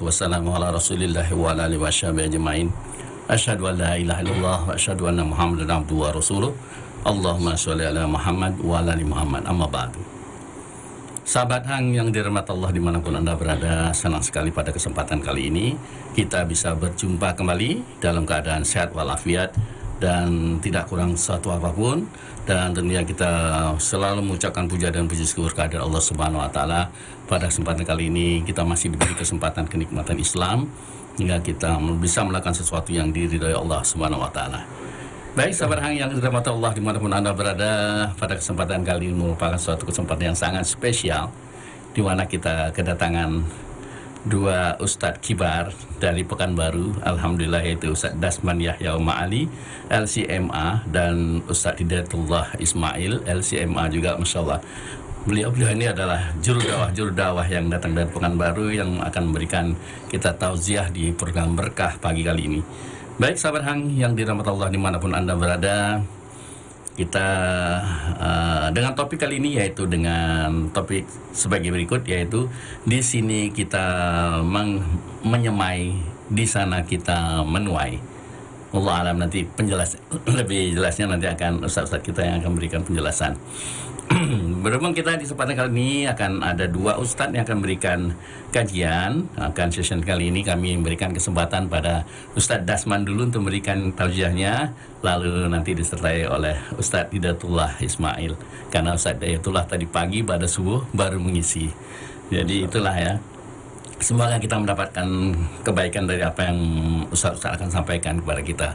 wassalatu wassalamu ala rasulillah wa ala alihi wa sahbihi ajma'in. Asyhadu an la ilaha illallah wa asyhadu anna Muhammadan abduhu wa rasuluh. Allahumma sholli ala Muhammad wa ala ali Muhammad. Amma ba'du. Sahabat Hang yang dirahmati Allah dimanapun Anda berada, senang sekali pada kesempatan kali ini kita bisa berjumpa kembali dalam keadaan sehat walafiat dan tidak kurang satu apapun, dan tentunya kita selalu mengucapkan puja dan puji syukur kehadirat Allah Subhanahu wa taala. Pada kesempatan kali ini kita masih diberi kesempatan kenikmatan Islam hingga kita bisa melakukan sesuatu yang diridhai Allah Subhanahu wa taala. Baik sahabat Hang yang dirahmati Allah dimanapun Anda berada, pada kesempatan kali ini merupakan suatu kesempatan yang sangat spesial di mana kita kedatangan dua Ustadz kibar dari Pekanbaru, alhamdulillah, yaitu Ustadz Dasman Yahya Ma'ali LCMA dan Ustadz Hidayatullah Ismail LCMA juga, Masya Allah. Beliau ini adalah juru dakwah yang datang dari Pekanbaru yang akan memberikan kita tauziah di program berkah pagi kali ini. Baik sahabat Hang yang dirahmati Allah dimanapun Anda berada, kita dengan topik kali ini yaitu dengan topik sebagai berikut, yaitu di sini kita menyemai, di sana kita menuai. Allah alam, nanti lebih jelasnya nanti akan ustaz-ustaz kita yang akan memberikan penjelasan. Berhubung kita di kesempatan kali ini akan ada dua ustadz yang akan memberikan kajian, session kali ini kami memberikan kesempatan pada Ustadz Dasman dulu untuk memberikan tausiahnya, lalu nanti disertai oleh Ustadz Hidayatullah Ismail, karena Ustadz Hidayatullah tadi pagi pada subuh baru mengisi. Jadi itulah ya, semoga kita mendapatkan kebaikan dari apa yang Ustadz akan sampaikan kepada kita,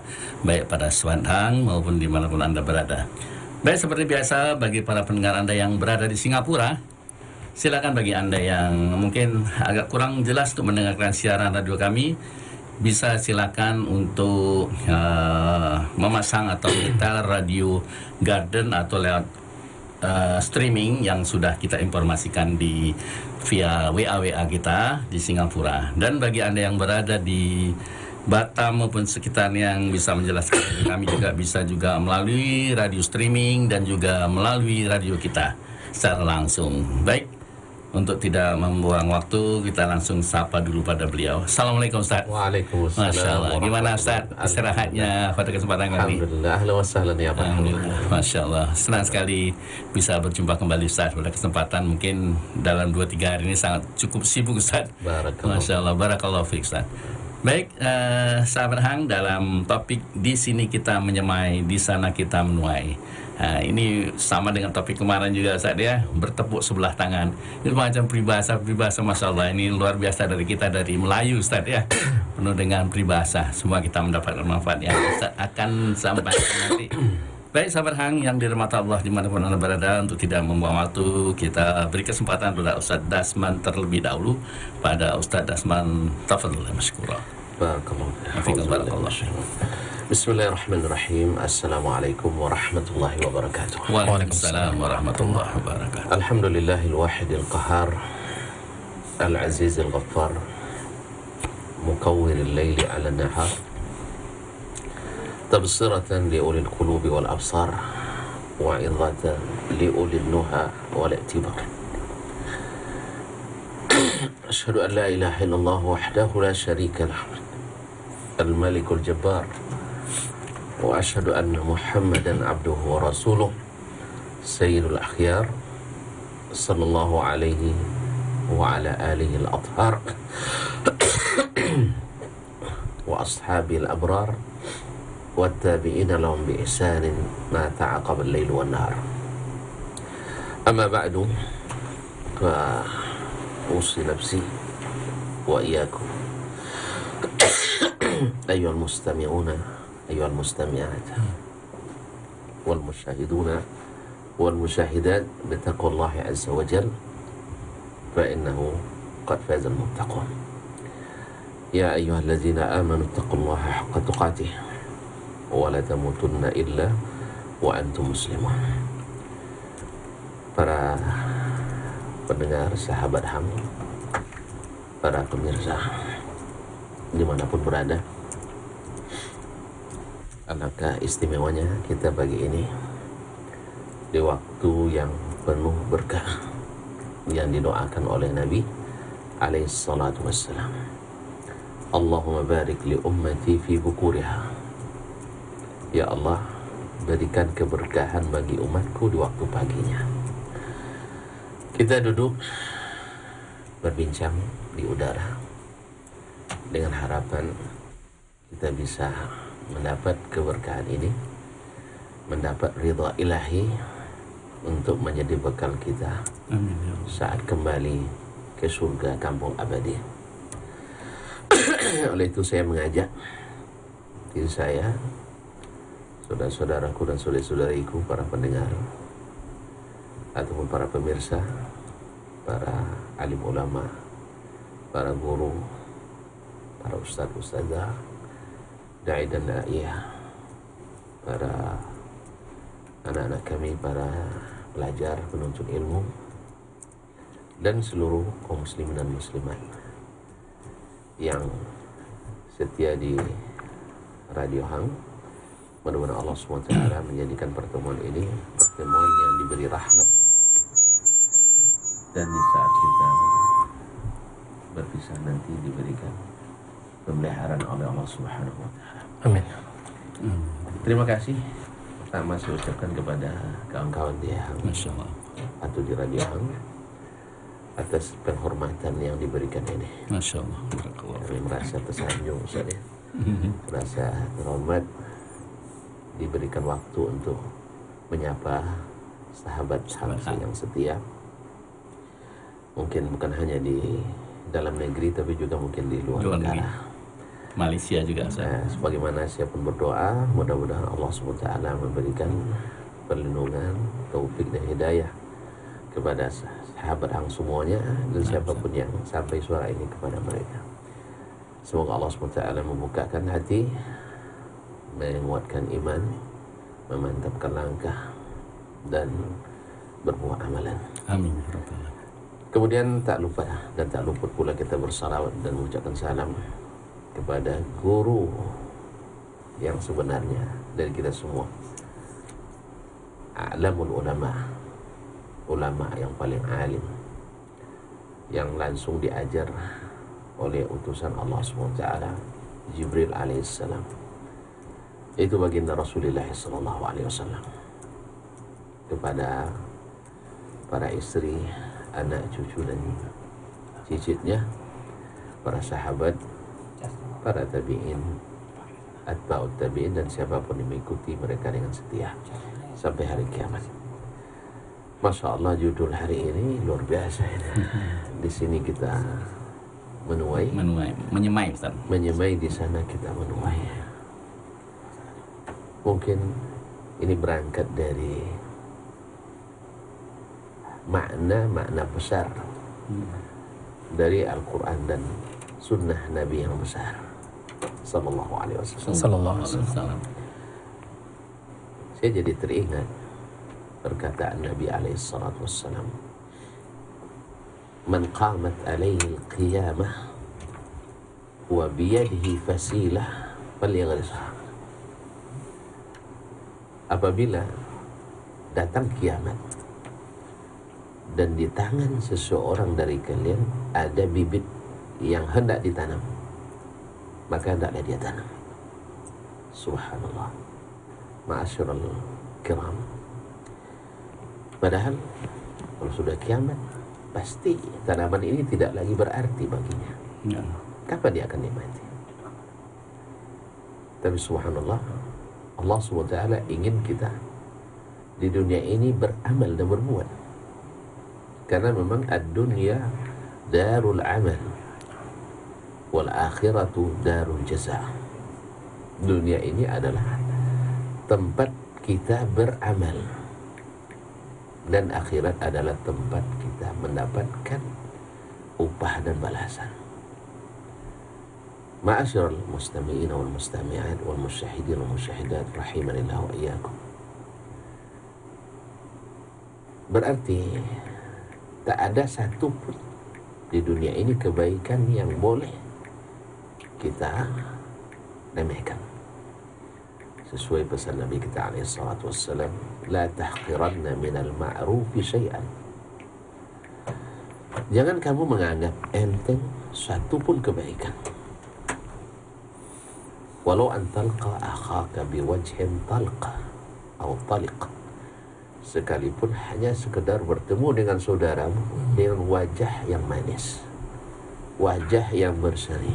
baik pada Sahabat Hang maupun dimanapun Anda berada. Baik, seperti biasa bagi para pendengar Anda yang berada di Singapura, silakan bagi Anda yang mungkin agak kurang jelas untuk mendengarkan siaran radio kami, bisa silakan untuk memasang atau menyetel radio Garden atau lewat streaming yang sudah kita informasikan di via WA kita di Singapura. Dan bagi Anda yang berada di Batam maupun sekitarnya yang bisa menjelaskan, kami juga bisa juga melalui radio streaming dan juga melalui radio kita secara langsung. Baik, untuk tidak membuang waktu, kita langsung sapa dulu pada beliau. Assalamualaikum Ustaz. Waalaikumsalam. Masya Allah. Gimana Ustaz istirahatnya pada kesempatan kali ini? Alhamdulillah, ahlan wa sahlan ya Pak. Alhamdulillah, Masya Allah. Senang sekali bisa berjumpa kembali Ustaz pada kesempatan mungkin dalam 2-3 hari ini sangat cukup sibuk Ustaz. Barakallah. Masya Allah, barakallahu fiik Ustaz. Baik, sahabat Hang, dalam topik di sini kita menyemai, di sana kita menuai. Ini sama dengan topik kemarin juga Ustaz ya, bertepuk sebelah tangan. Ini macam peribahasa Masya Allah, ini luar biasa dari kita, dari Melayu Ustaz ya, penuh dengan peribahasa. Semua kita mendapatkan manfaat yang Ustaz akan sampaikan nanti. Baik sahabat Hang yang dirahmati Allah dimanapun Anda berada, untuk tidak membuang waktu, kita beri kesempatan pada Ustadz Dasman terlebih dahulu. Pada Ustadz Dasman, tafadhol masykurah. Barakallah. Bismillahirrahmanirrahim. Assalamualaikum warahmatullahi wabarakatuh. Waalaikumsalam warahmatullahi wabarakatuh. Alhamdulillahil wahidil qahar, al-azizil ghaffar, mukawwiril laili 'ala an-nahar, tabsiratan liulil qulubi wal absar, wa'idhatan liulil nuha wal i'tibar. Asyhadu an la ilaha illallah wahdahu la syarika lah, al-malikul jabbar, wa asyhadu anna Muhammadan abduhu wa rasuluh, sayyidul akhyar, sallallahu alaihi wa ala alihi al-athhar wa ashabil abrar والتابعين لهم بإحسان ما تعاقب الليل والنهار. أما بعد فأوصي نفسي وإياكم أيها المستمعون أيها المستمعات والمشاهدون والمشاهدات بتقوى الله عز وجل، فإنه قد فاز المتقون. يا أيها الذين آمنوا اتقوا الله حق تقاته wala tamutunna illa wa antum muslimun. Para pendengar sahabat Hang, para pemirsa dimanapun berada, alangkah istimewanya kita pagi ini di waktu yang penuh berkah yang didoakan oleh Nabi alaihissalatu wassalam. Allahumma barik li ummati fi bukuriha. Ya Allah, berikan keberkahan bagi umatku di waktu paginya. Kita duduk berbincang di udara dengan harapan kita bisa mendapat keberkahan ini, mendapat ridha ilahi untuk menjadi bekal kita saat kembali ke surga kampung abadi. Oleh itu saya mengajak diri saya, saudara-saudaraku dan saudari-saudariku, para pendengar ataupun para pemirsa, para alim ulama, para guru, para ustaz-ustazah, da'i dan da'iyah, para anak-anak kami, para pelajar penuntut ilmu, dan seluruh kaum muslimin dan muslimat yang setia di Radio Hang. Mudah-mudahan Allah SWT menjadikan pertemuan ini pertemuan yang diberi rahmat, dan di saat kita berpisah nanti diberikan pemeliharaan oleh Allah Subhanahu wa Ta'ala. Amin. Terima kasih pertama saya ucapkan kepada kawan-kawan di Hang Masya Allah. atau di Radio Hang atas penghormatan yang diberikan ini. Masya Allah. Barakallahu Kami merasa tersanjung, Ustaz, ya. Merasa terhormat diberikan waktu untuk menyapa sahabat Hamsi yang setia. Mungkin bukan hanya di dalam negeri tapi juga mungkin di luar negeri. negara. Malaysia juga, Ustaz. Sebagaimana saya pun berdoa, mudah-mudahan Allah SWT memberikan perlindungan, taufik dan hidayah kepada sahabat Hang semuanya dan siapapun yang sampai suara ini kepada mereka. Semoga Allah SWT membukakan hati, menguatkan iman, memantapkan langkah, dan berbuah amalan. Amin. Ya Rabbal Alamin. Kemudian tak lupa dan tak luput pula kita bersalawat dan mengucapkan salam kepada guru yang sebenarnya dari kita semua, a'lamul ulama, ulama yang paling alim, yang langsung diajar oleh utusan Allah SWT, Jibril alaihissalam. Itu baginda Rasulullah SAW kepada para istri, anak, cucu dan cicitnya, para sahabat, para tabi'in, atba'ut tabi'in, dan siapapun yang mengikuti mereka dengan setia sampai hari kiamat. Masya Allah, judul hari ini luar biasa ini. Di sini kita menuai, Menyemai, Ustaz. menyemai, di sana kita menuai. Mungkin ini berangkat dari makna-makna besar dari Al-Quran dan sunnah Nabi yang besar Sallallahu Alaihi Wasallam. Sallallahu alaihi wasallam. Saya jadi teringat perkataan Nabi alaihi salatu wassalam, "Man qamat alaihi al-qiyamah wa biyadihi fasilah falyaghrisha." Apabila datang kiamat dan di tangan seseorang dari kalian ada bibit yang hendak ditanam, maka hendaklah dia tanam. Subhanallah. Ma'asyiral kiram. Padahal kalau sudah kiamat, pasti tanaman ini tidak lagi berarti baginya. Ya. Kapan dia akan dimati? Tapi subhanallah, Allah SWT ingin kita di dunia ini beramal dan berbuat. Karena memang ad-dunya darul amal wal akhiratu darul jaza. Dunia ini adalah tempat kita beramal dan akhirat adalah tempat kita mendapatkan upah dan balasan. Ma'asyiral mustami'in wal mustami'at wal musyahidin wal musyahidat rahimanillah wa iyyakum. Berarti tak ada satu pun di dunia ini kebaikan yang boleh kita remehkan. Sesuai pesan Nabi kita alaihi salatu wassalam, la tahqiranna minal ma'rufi syai'an. Jangan kamu menganggap enteng satu pun kebaikan. walau an talqa akhaka biwajhin talqa atau taliq, sekalipun hanya sekedar bertemu dengan saudaramu dengan wajah yang manis, wajah yang berseri,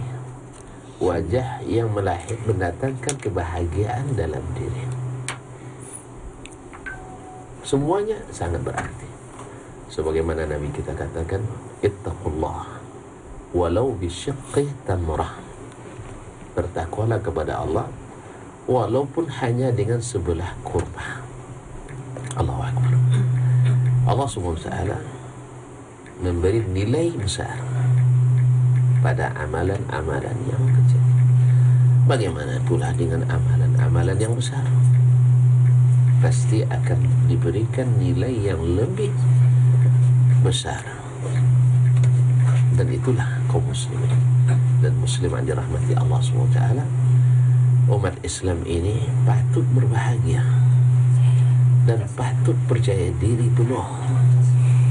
wajah yang mendatangkan kebahagiaan dalam diri. Semuanya sangat berarti. Sebagaimana Nabi kita katakan, ittaqullah walau bisyiqqi tamrah. Bertakwalah kepada Allah walaupun hanya dengan sebelah kurma. Allahu Akbar. Allah Subhanahu wa taala memberi nilai besar pada amalan-amalan yang kecil. Bagaimana pula dengan amalan-amalan yang besar? Pasti akan diberikan nilai yang lebih besar. Dan itulah kaum muslimin dan muslimat dirahmati Allah SWT. Umat Islam ini patut berbahagia dan patut percaya diri penuh,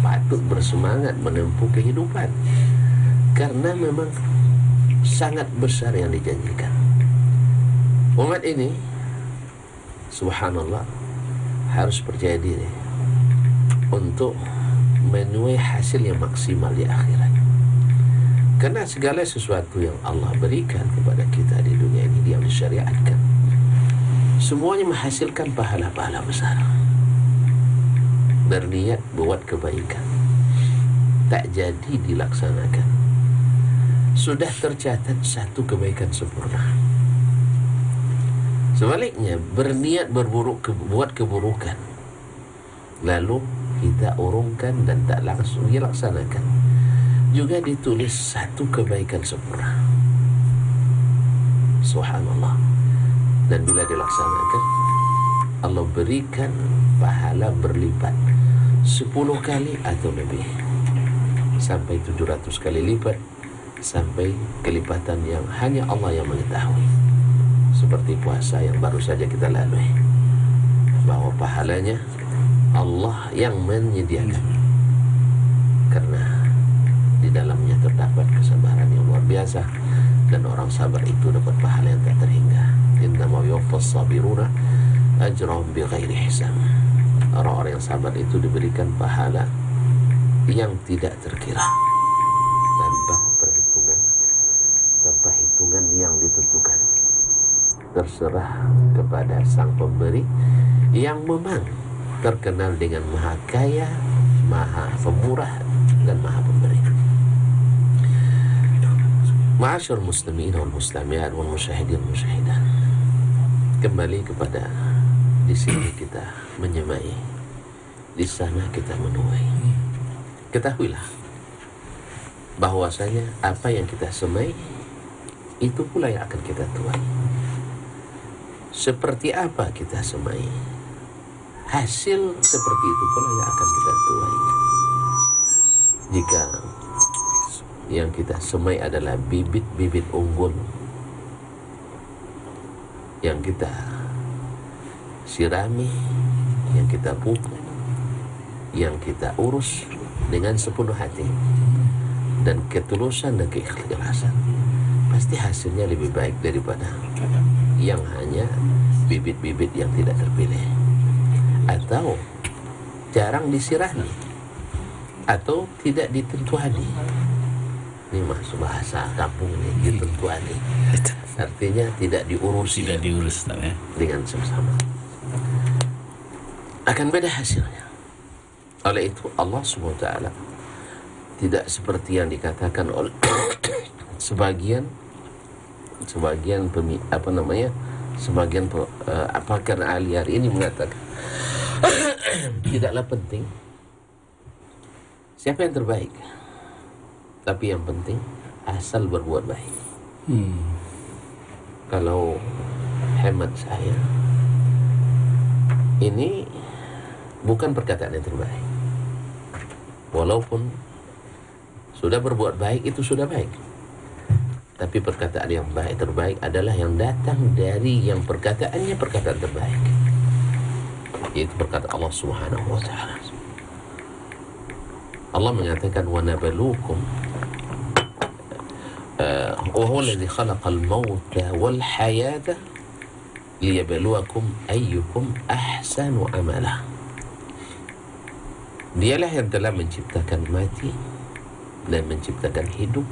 patut bersemangat menempuh kehidupan, karena memang sangat besar yang dijanjikan. Umat ini, subhanallah, harus percaya diri untuk menuai hasil yang maksimal di akhirat. Karena segala sesuatu yang Allah berikan kepada kita di dunia ini, yang disyariatkan, semuanya menghasilkan pahala-pahala besar. Berniat buat kebaikan, tak jadi dilaksanakan, sudah tercatat satu kebaikan sempurna. Sebaliknya, berniat buat keburukan, lalu kita urungkan dan tak langsung dilaksanakan, juga ditulis satu kebaikan sempurna. Subhanallah. Dan bila dilaksanakan, Allah berikan pahala berlipat 10 kali atau lebih, sampai 700 kali lipat, sampai kelipatan yang hanya Allah yang mengetahui. Seperti puasa yang baru saja kita lalui, bahwa pahalanya Allah yang menyediakan, karena di dalamnya terdapat kesabaran yang luar biasa, dan orang sabar itu dapat pahala yang tak terhingga. Innama yuwaffas sabiruna ajrahum bighairi hisab. Orang-orang yang sabar itu diberikan pahala yang tidak terkira, tanpa hitungan yang ditentukan. Terserah kepada sang pemberi yang memang terkenal dengan maha kaya, maha pemurah, dan maha pemberi. Ma'asyar muslimin wal muslimat wal musyahidin wal musyahidat, kembali kepada di sini kita menyemai, di sana kita menuai. Ketahuilah bahwasanya apa yang kita semai itu pula yang akan kita tuai. Seperti apa kita semai, hasil seperti itu pula yang akan kita tuai. Jika yang kita semai adalah bibit-bibit unggul yang kita sirami, yang kita pupuk, yang kita urus dengan sepenuh hati dan ketulusan dan keikhlasan, pasti hasilnya lebih baik daripada yang hanya bibit-bibit yang tidak terpilih, atau jarang disirami, atau tidak ditentuani. Ini masuk bahasa kampung ini, ditentuani, artinya tidak diurus dengan sama-sama, akan beda hasilnya. Oleh itu Allah SWT tidak seperti yang dikatakan oleh sebagian pakar ahli hari ini mengatakan tidaklah penting siapa yang terbaik, tapi yang penting asal berbuat baik. Kalau hemat saya, ini bukan perkataan yang terbaik. Walaupun sudah berbuat baik, itu sudah baik, tapi perkataan yang terbaik adalah yang datang dari yang perkataannya perkataan terbaik, yaitu perkataan Allah Subhanahu wa taala. Allah mengatakan wa nabluukum wa huwa alladzi khalaqal mauta wal hayata liyabluwakum ayyukum ahsanu amala. Dialah yang telah menciptakan mati dan menciptakan hidup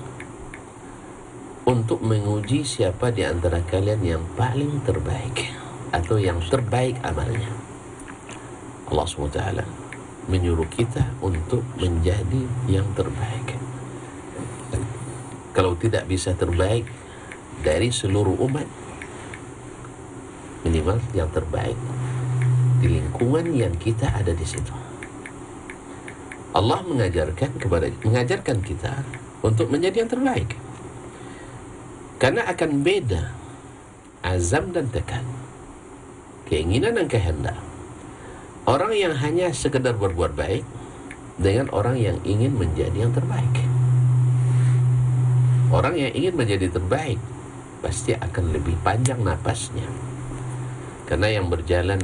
untuk menguji siapa di antara kalian yang paling terbaik atau yang terbaik amalnya. Allah SWT menyuruh kita untuk menjadi yang terbaik. Kalau tidak bisa terbaik dari seluruh umat, minimal yang terbaik di lingkungan yang kita ada di situ. Allah mengajarkan kita untuk menjadi yang terbaik. Karena akan beda azam dan tekad, keinginan dan kehendak. Orang yang hanya sekedar berbuat baik dengan orang yang ingin menjadi yang terbaik. Orang yang ingin menjadi terbaik pasti akan lebih panjang napasnya. Karena yang berjalan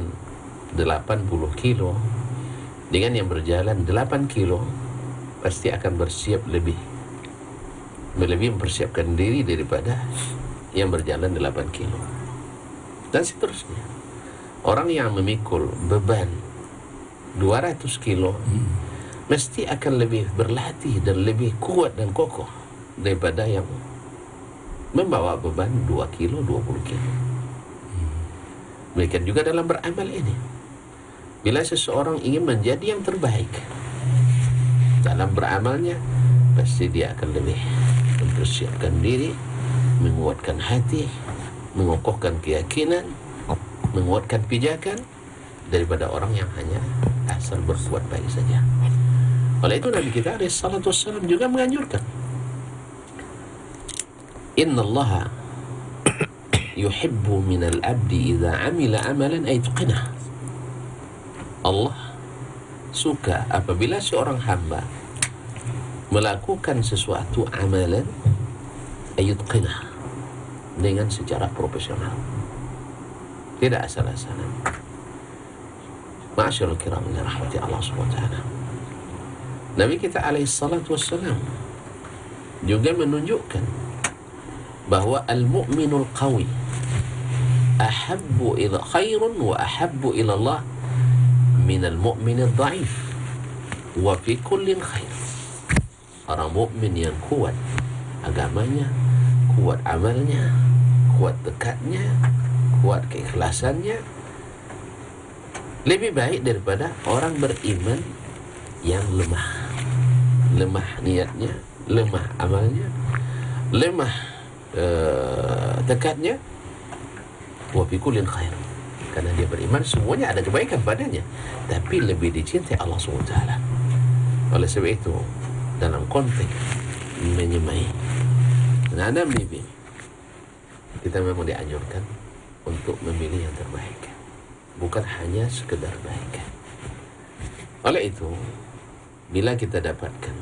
80 kilo dengan yang berjalan 8 kilo pasti akan bersiap lebih mempersiapkan diri daripada yang berjalan 8 kilo. Dan seterusnya. Orang yang memikul beban 200 kilo mesti akan lebih berlatih dan lebih kuat dan kokoh daripada yang membawa beban 2 kilo, 20 kilo. Demikian juga dalam beramal ini. Bila seseorang ingin menjadi yang terbaik dalam beramalnya, pasti dia akan lebih mempersiapkan diri, menguatkan hati, mengokohkan keyakinan, menguatkan pijakan daripada orang yang hanya asal berbuat baik saja. Oleh itu Nabi kita SAW juga menganjurkan, Innallaha yuhibbu minal abdi idza amila amalan aytuqinah. Allah suka apabila seorang hamba melakukan sesuatu amalan ayutqinah dengan secara profesional, tidak asal-asalan. Ma'asyiral kiram yang rahmati Allah SWT, Nabi kita alaihissalam juga menunjukkan bahwa al-mu'minul qawi ahabbu ila khairun wa ahabbu ila Allah minal mu'minil dha'if wa fi kullin khair. Orang mukmin yang kuat agamanya, kuat amalnya, kuat tekadnya, kuat keikhlasannya, lebih baik daripada orang beriman yang lemah niatnya, lemah amalnya, lemah tekadnya. Wa fi kullin khair. Karena dia beriman, semuanya ada kebaikan padanya, tapi lebih dicintai Allah SWT. Oleh sebab itu, dalam konteks menyemai menanam bibit, kita memang dianjurkan untuk memilih yang terbaik, bukan hanya sekedar baik. Oleh itu, bila kita dapatkan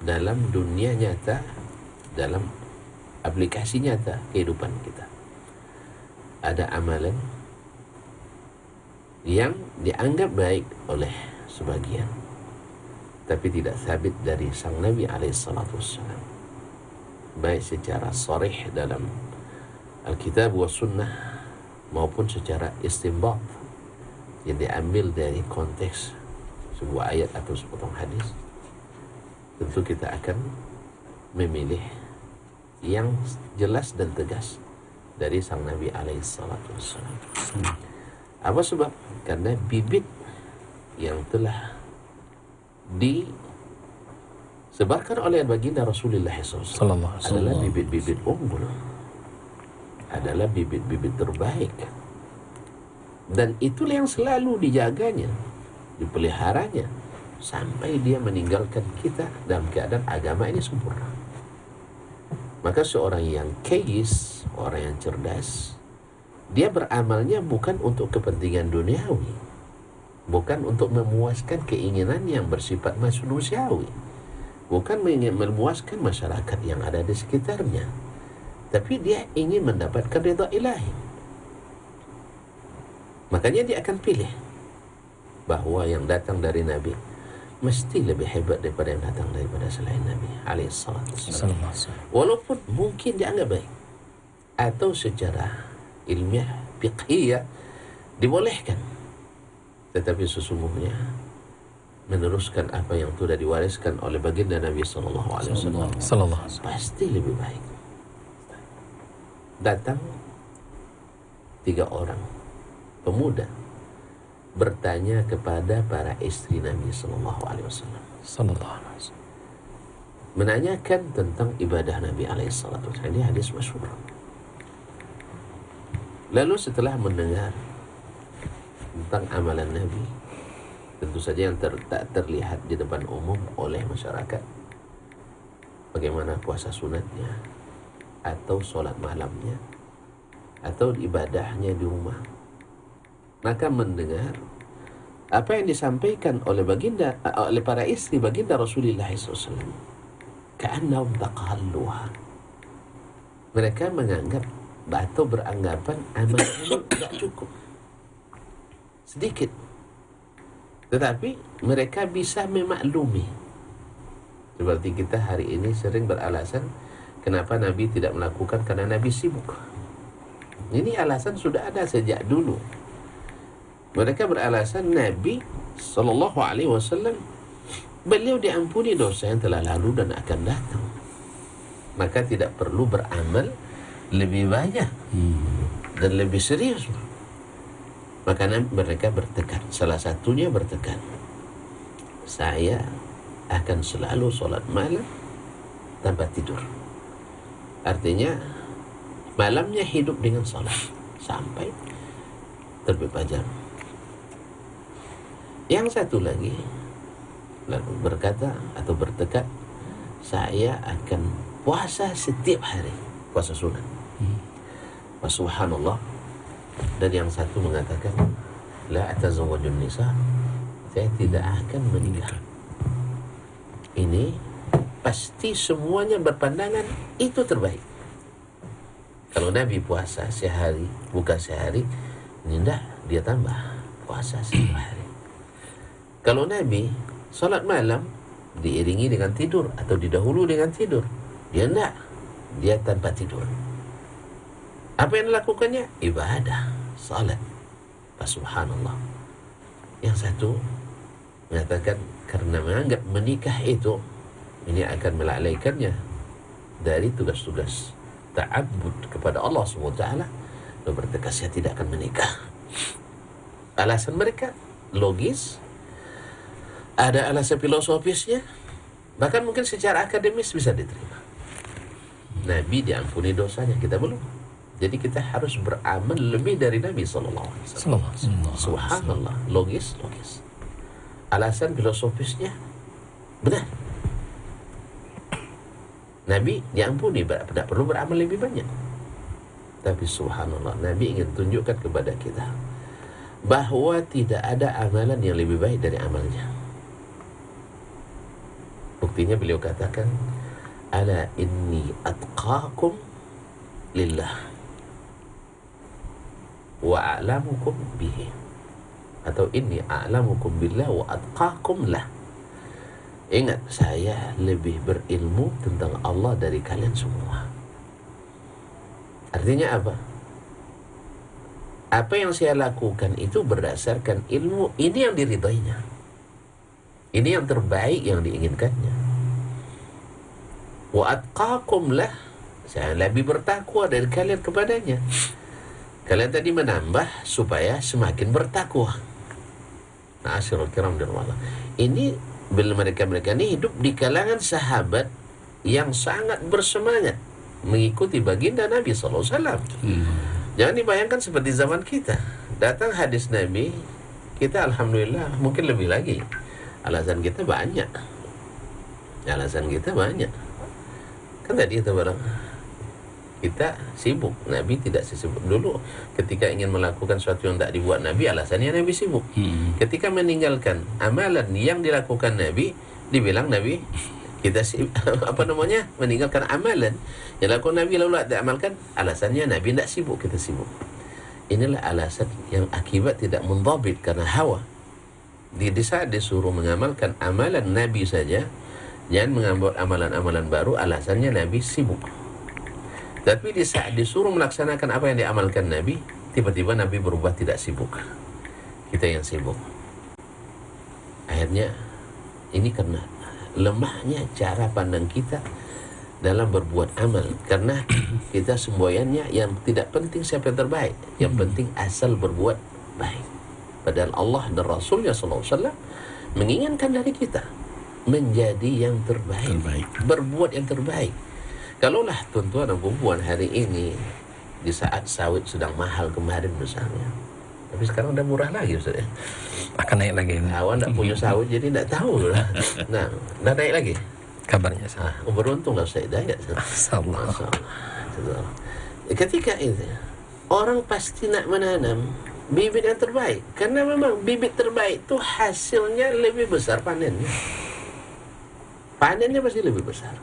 dalam dunia nyata, dalam aplikasi nyata kehidupan kita, ada amalan yang dianggap baik oleh sebagian, tapi tidak sabit dari sang Nabi alaihissalam, baik secara sharih dalam Alkitab wa Sunnah maupun secara istinbat yang diambil dari konteks sebuah ayat atau sepotong hadis. Tentu kita akan memilih yang jelas dan tegas dari sang Nabi alaihissalam. Apa sebab? Karena bibit yang telah disebarkan oleh baginda Rasulullah SAW adalah bibit-bibit unggul, adalah bibit-bibit terbaik, dan itulah yang selalu dijaganya, dipeliharanya sampai dia meninggalkan kita dalam keadaan agama ini sempurna. Maka seorang yang kayis, orang yang cerdas, dia beramalnya bukan untuk kepentingan duniawi, bukan untuk memuaskan keinginan yang bersifat manusiawi, bukan memuaskan masyarakat yang ada di sekitarnya, tapi dia ingin mendapatkan ridha ilahi. Makanya dia akan pilih bahwa yang datang dari Nabi mesti lebih hebat daripada yang datang daripada selain Nabi alaihi salatu wassalam. Sallallahu alaihi wasallam. Walaupun mungkin dianggap baik atau secara ilmiah fiqhiyah dibolehkan, tetapi sesungguhnya meneruskan apa yang sudah diwariskan oleh baginda Nabi sallallahu alaihi wasallam Sallallahu alaihi wasallam. pasti lebih baik. Datang 3 orang pemuda bertanya kepada para istri Nabi sallallahu alaihi wasallam, Sallallahu alaihi wasallam. menanyakan tentang ibadah Nabi alaihi salatu wasallam. Ini hadis masyhur. Lalu setelah mendengar tentang amalan Nabi, tentu saja yang tak terlihat di depan umum oleh masyarakat, bagaimana puasa sunatnya, atau sholat malamnya, atau ibadahnya di rumah, maka mendengar apa yang disampaikan oleh oleh para istri baginda Rasulullah SAW, ka'annahum taqalluha. Mereka menganggap atau beranggapan amalan itu tidak cukup, sedikit, tetapi mereka bisa memaklumi. Seperti kita hari ini sering beralasan kenapa Nabi tidak melakukan, karena Nabi sibuk. Ini alasan sudah ada sejak dulu. Mereka beralasan Nabi sallallahu alaihi wasallam beliau diampuni dosa yang telah lalu dan akan datang, maka tidak perlu beramal lebih banyak dan lebih serius. Maka mereka bertekad, salah satunya bertekad, saya akan selalu sholat malam tanpa tidur. Artinya malamnya hidup dengan sholat sampai terbit fajar. Yang satu lagi lalu berkata atau bertekad, saya akan puasa setiap hari, puasa sunat. Subhanallah. Dan yang satu mengatakan, la atazawwajun nisa, saya tidak akan menikah. Ini pasti semuanya berpandangan itu terbaik. Kalau Nabi puasa sehari, buka sehari, ini enggak, dia tambah puasa setiap hari. Kalau Nabi salat malam diiringi dengan tidur atau didahulu dengan tidur, dia enggak, dia tanpa tidur. Apa yang dilakukannya? Ibadah, salat. Subhanallah. Yang satu mengatakan karena menganggap menikah itu ini akan melalaikannya dari tugas-tugas ta'abbud kepada Allah SWT, lalu bertekad saya tidak akan menikah. Alasan mereka logis, ada alasan filosofisnya, bahkan mungkin secara akademis bisa diterima. Nabi diampuni dosanya, kita belum. Jadi kita harus beramal lebih dari Nabi sallallahu alaihi wasallam. Subhanallah, logis. Alasan filosofisnya benar. Nabi diampuni, tidak perlu beramal lebih banyak. Tapi subhanallah, Nabi ingin tunjukkan kepada kita bahwa tidak ada amalan yang lebih baik dari amalnya. Buktinya beliau katakan, ala inni atqakum lillah wa a'lamukum bihi, atau inni a'lamukum billah wa atqakum lah. Ingat, saya lebih berilmu tentang Allah dari kalian semua. Artinya apa? Apa yang saya lakukan itu berdasarkan ilmu, ini yang diridainya, ini yang terbaik yang diinginkannya. Wa atqakum lah, saya lebih bertakwa dari kalian kepadanya. Kalian tadi menambah supaya semakin bertakwa. Ma'asyiral kiram dirahmati. Ini bila mereka ini hidup di kalangan sahabat yang sangat bersemangat mengikuti baginda Nabi sallallahu alaihi wasallam. Jangan dibayangkan seperti zaman kita. Datang hadis Nabi, kita alhamdulillah mungkin lebih lagi. Alasan kita banyak. Kan tadi kita bilang kita sibuk, Nabi tidak sibuk. Dulu ketika ingin melakukan sesuatu yang tak dibuat Nabi, alasannya Nabi sibuk. Ketika meninggalkan amalan yang dilakukan Nabi, dibilang Nabi kita meninggalkan amalan yang dilakukan Nabi lalu tak amalkan, alasannya Nabi tidak sibuk, kita sibuk. Inilah alasan yang akibat tidak mendhabit karena hawa. Di saat disuruh mengamalkan amalan Nabi saja, jangan mengambil amalan-amalan baru, alasannya Nabi sibuk. Tapi di saat disuruh melaksanakan apa yang diamalkan Nabi, tiba-tiba Nabi berubah tidak sibuk. Kita yang sibuk. Akhirnya ini karena lemahnya cara pandang kita dalam berbuat amal. Karena kita semboyannya yang tidak penting siapa yang terbaik, yang penting asal berbuat baik. Padahal Allah dan Rasulnya SAW menginginkan dari kita menjadi yang terbaik. Berbuat yang terbaik. Kalaulah tuan-tuan dan puan hari ini di saat sawit sedang mahal kemarin misalnya, tapi sekarang udah murah lagi Ustaz ya. Akan naik lagi ini. Awak tak punya sawit jadi tak tahu lah. Nah, dah naik lagi. Kabarnya Ustaz. Beruntunglah Ustaz Hidayat. Masyaallah. Ketika itu orang pasti nak menanam bibit yang terbaik, karena memang bibit terbaik itu hasilnya lebih besar panennya. Panennya pasti lebih besar.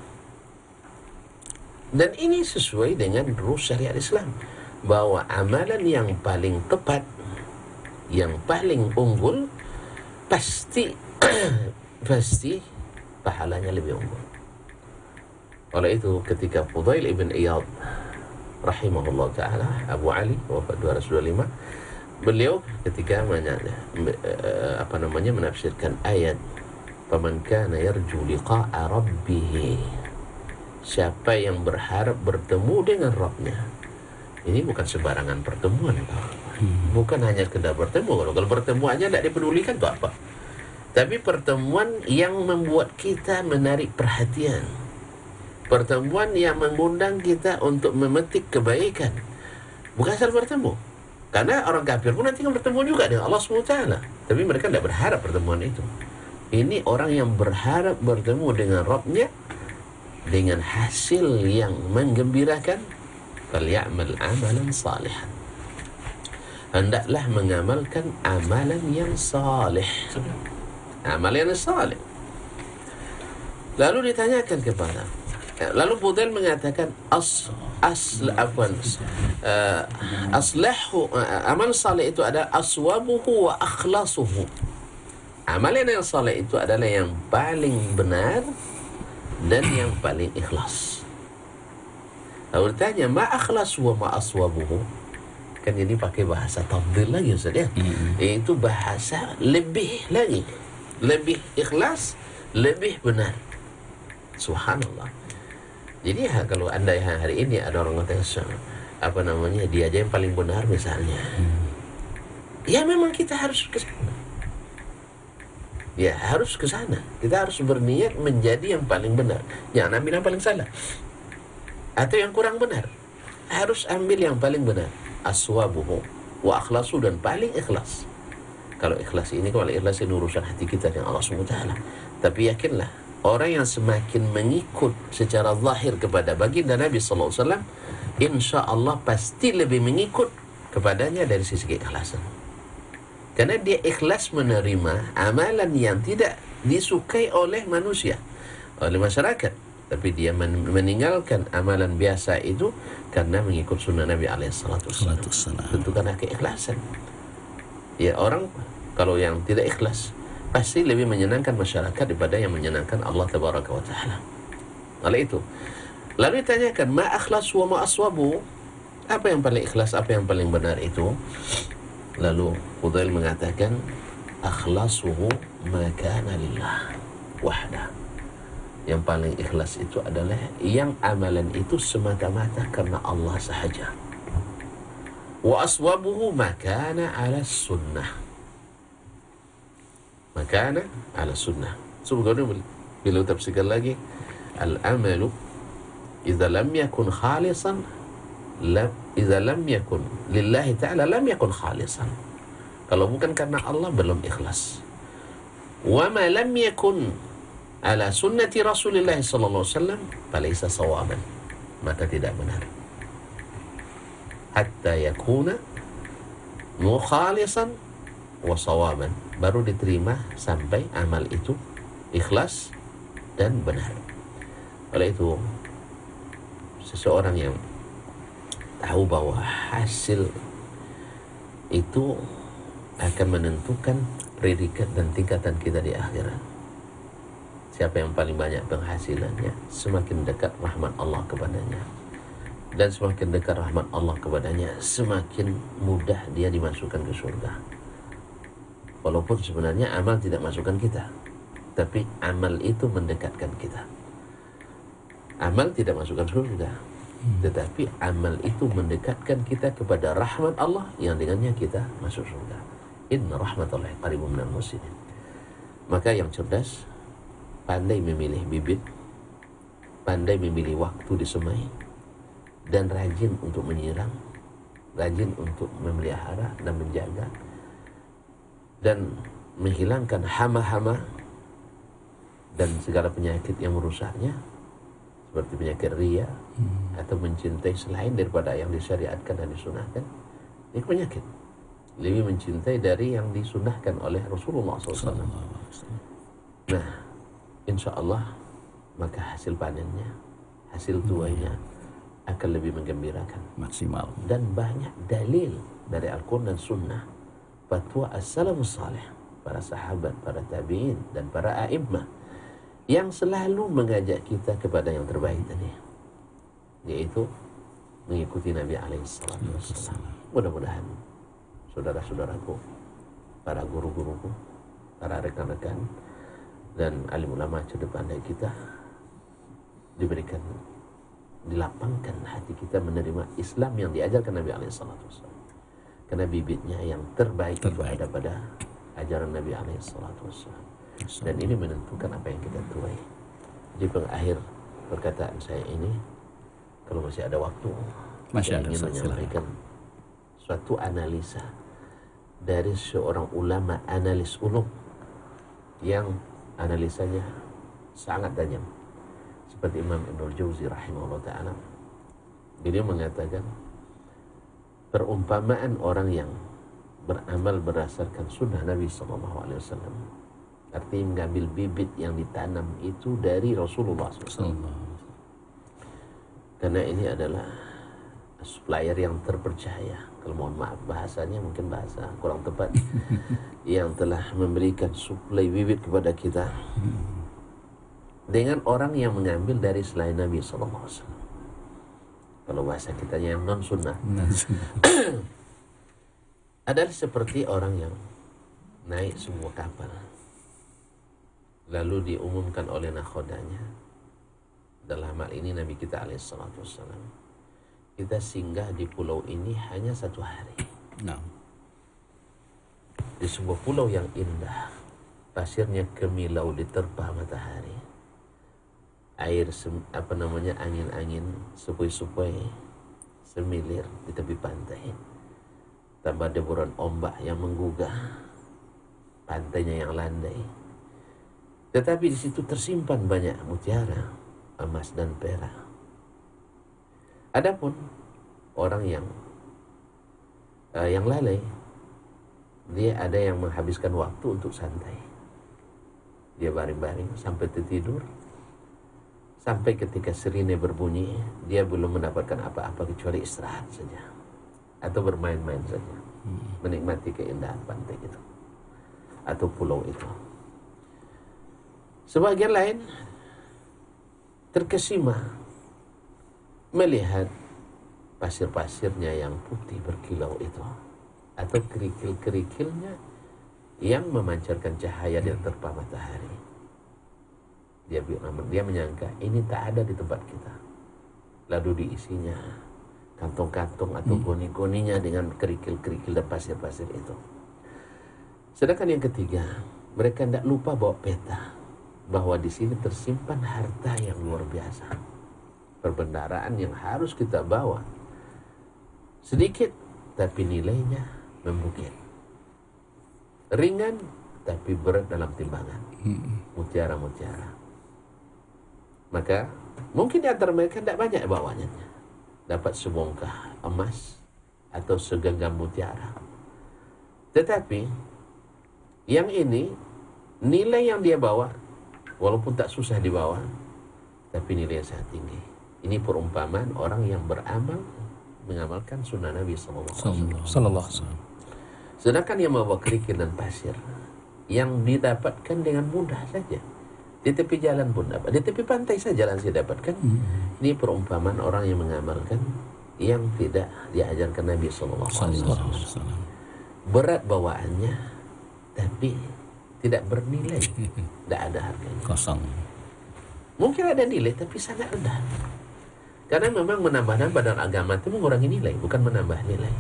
Dan ini sesuai dengan rules syariat Islam, bahwa amalan yang paling tepat, yang paling unggul, pasti pasti pahalanya lebih unggul. Oleh itu ketika Fudail ibn Iyad rahimahullah ta'ala, Abu Ali wafat 225, beliau ketika menafsirkan ayat faman kana yarju liqa'a rabbih, siapa yang berharap bertemu dengan Rabbnya. Ini bukan sembarangan pertemuan, bukan hanya sekedar bertemu. Kalau bertemu aja tidak dipedulikan itu apa? Tapi pertemuan yang membuat kita menarik perhatian, pertemuan yang mengundang kita untuk memetik kebaikan. Bukan asal bertemu, karena orang kafir pun nanti akan bertemu juga dengan Allah SWT, tapi mereka tidak berharap pertemuan itu. Ini orang yang berharap bertemu dengan Rabbnya dengan hasil yang menggembirakan. Falyamal amalan salihan, hendaklah mengamalkan amalan yang salih. Amalan yang salih. Lalu ditanyakan kepada, lalu Fudail mengatakan aslahu, amal salih itu adalah aswabuhu wa akhlasuhu. Amalan yang salih itu adalah yang paling benar dan yang paling ikhlas. Lalu ditanya, ma akhlas wa ma aswabuhu? Kan ini pakai bahasa tafdhil lagi Ustaz ya. Itu bahasa lebih lagi, lebih ikhlas, lebih benar. Subhanallah. Jadi kalau anda hari ini ada orang mengatakan dia aja yang paling benar misalnya, ya memang kita harus ke sana. Ya harus ke sana. Kita harus berniat menjadi yang paling benar. Jangan ambil yang paling salah atau yang kurang benar. Harus ambil yang paling benar. Aswabuhu wa akhlasu, dan paling ikhlas. Kalau ikhlas ini urusan hati kita dengan Allah SWT. Tapi yakinlah, orang yang semakin mengikut secara zahir kepada baginda Nabi SAW, insya Allah pasti lebih mengikut kepadanya dari sisi keikhlasan. Karena dia ikhlas menerima amalan yang tidak disukai oleh manusia, oleh masyarakat. Tapi dia meninggalkan amalan biasa itu karena mengikut sunnah Nabi SAW. Tentu karena keikhlasan. Ya, orang kalau yang tidak ikhlas pasti lebih menyenangkan masyarakat daripada yang menyenangkan Allah Tabaraka wa Ta'ala. Oleh itu, lalu ditanyakan, ma akhlas wa ma aswabu? Apa yang paling ikhlas, apa yang paling benar itu? Lalu Fudail mengatakan, akhlasuhu ma kana lillah wahda. Yang paling ikhlas itu adalah yang amalan itu semata-mata karena Allah sahaja. Wa aswabuhu ma kana ala sunnah. Ma kana ala sunnah. Sebagaimana beliau tafsirkan lagi, al-amalu idza lam yakun khalisan, idza lam yakun lillahi ta'ala lam yakun khalisan. Kalau bukan karena Allah, belum ikhlas. Wa ma lam yakun ala sunnati Rasulillah sallallahu alaihi wasallam falaysa sawaban, maka tidak benar. Hatta yakuna mukhalisan wa sawaban, baru diterima sampai amal itu ikhlas dan benar. Oleh itu, seseorang yang tahu bahwa hasil itu akan menentukan predikat dan tingkatan kita di akhirat. Siapa yang paling banyak penghasilannya, semakin dekat rahmat Allah kepadanya. Dan semakin dekat rahmat Allah kepadanya, semakin mudah dia dimasukkan ke surga. Walaupun sebenarnya amal tidak masukkan kita, tapi amal itu mendekatkan kita. Amal tidak masukkan surga, tetapi amal itu mendekatkan kita kepada rahmat Allah yang dengannya kita masuk surga. Inna rahmatallahi qaribun minal muhsinin. Maka yang cerdas pandai memilih bibit, pandai memilih waktu disemai, dan rajin untuk menyiram, rajin untuk memelihara dan menjaga, dan menghilangkan hama-hama dan segala penyakit yang merusaknya, seperti penyakit ria atau mencintai selain daripada yang disyariatkan dan disunahkan. Ini penyakit lebih mencintai dari yang disunahkan oleh Rasulullah SAW. Nah, insya Allah maka hasil panennya, hasil tuainya akan lebih menggembirakan, maksimal. Dan banyak dalil dari Al-Quran dan Sunnah, fatwa as-salafus salih, para sahabat, para tabi'in, dan para a'immah yang selalu mengajak kita kepada yang terbaik tadi, yaitu mengikuti Nabi SAW. Mudah-mudahan saudara-saudaraku, para guru-guruku, para rekan-rekan, dan alim ulama cerdepan dari kita diberikan, dilapangkan hati kita menerima Islam yang diajarkan Nabi SAW. Karena bibitnya yang terbaik itu ada pada ajaran Nabi SAW. Dan ini menentukan apa yang kita tuai. Di pengakhir perkataan saya ini, kalau masih ada waktu, saya ingin menyampaikan suatu analisa dari seorang ulama analis ulum yang analisanya sangat tajam, seperti Imam Ibnul Jauzi rahimahullah ta'ala. Beliau mengatakan perumpamaan orang yang beramal berdasarkan sunnah Nabi SAW, artinya mengambil bibit yang ditanam itu dari Rasulullah SAW. Karena ini adalah supplier yang terpercaya, kalau mohon maaf bahasanya mungkin bahasa kurang tepat, yang telah memberikan suplai bibit kepada kita dengan orang yang mengambil dari selain Nabi SAW. Kalau bahasa kita yang non sunnah adalah seperti orang yang naik sebuah kapal, lalu diumumkan oleh nakhodanya, dalam hal ini Nabi kita alaihissalam, kita singgah di pulau ini hanya 1 hari. Di sebuah pulau yang indah, pasirnya kemilau diterpa matahari, air angin-angin sepoi-sepoi semilir di tepi pantai, tambah deburan ombak yang menggugah, pantainya yang landai. Tetapi di situ tersimpan banyak mutiara, emas dan perak. Adapun orang yang lalai, dia ada yang menghabiskan waktu untuk santai. Dia baring-baring sampai tertidur, sampai ketika sirine berbunyi, dia belum mendapatkan apa-apa kecuali istirahat saja, atau bermain-main saja, menikmati keindahan pantai itu atau pulau itu. Sebagian lain terkesima melihat pasir-pasirnya yang putih berkilau itu, atau kerikil-kerikilnya yang memancarkan cahaya di terpa matahari. Dia menyangka ini tak ada di tempat kita, lalu diisinya kantong-kantong atau goni-goninya dengan kerikil-kerikil dan pasir-pasir itu. Sedangkan yang ketiga, mereka tidak lupa bawa peta bahwa di sini tersimpan harta yang luar biasa, perbendaharaan yang harus kita bawa, sedikit tapi nilainya membukit, ringan tapi berat dalam timbangan, mutiara-mutiara. Maka mungkin di antara mereka tidak banyak bawanya, dapat sebongkah emas atau segenggam mutiara. Tetapi yang ini, nilai yang dia bawa walaupun tak susah dibawa, tapi nilai yang sangat tinggi. Ini perumpamaan orang yang beramal, mengamalkan sunnah Nabi SAW. Sedangkan yang membawa kerikil dan pasir yang didapatkan dengan mudah saja. Di tepi jalan pun dapat, di tepi pantai saja langsung didapatkan. Ini perumpamaan orang yang mengamalkan yang tidak diajarkan Nabi sallallahu alaihi wasallam. Berat bawaannya tapi tidak bernilai, tidak ada harganya. Kosong. Mungkin ada nilai tapi sangat rendah. Karena memang menambah-nambah dalam agama itu mengurangi nilai, bukan menambah nilai.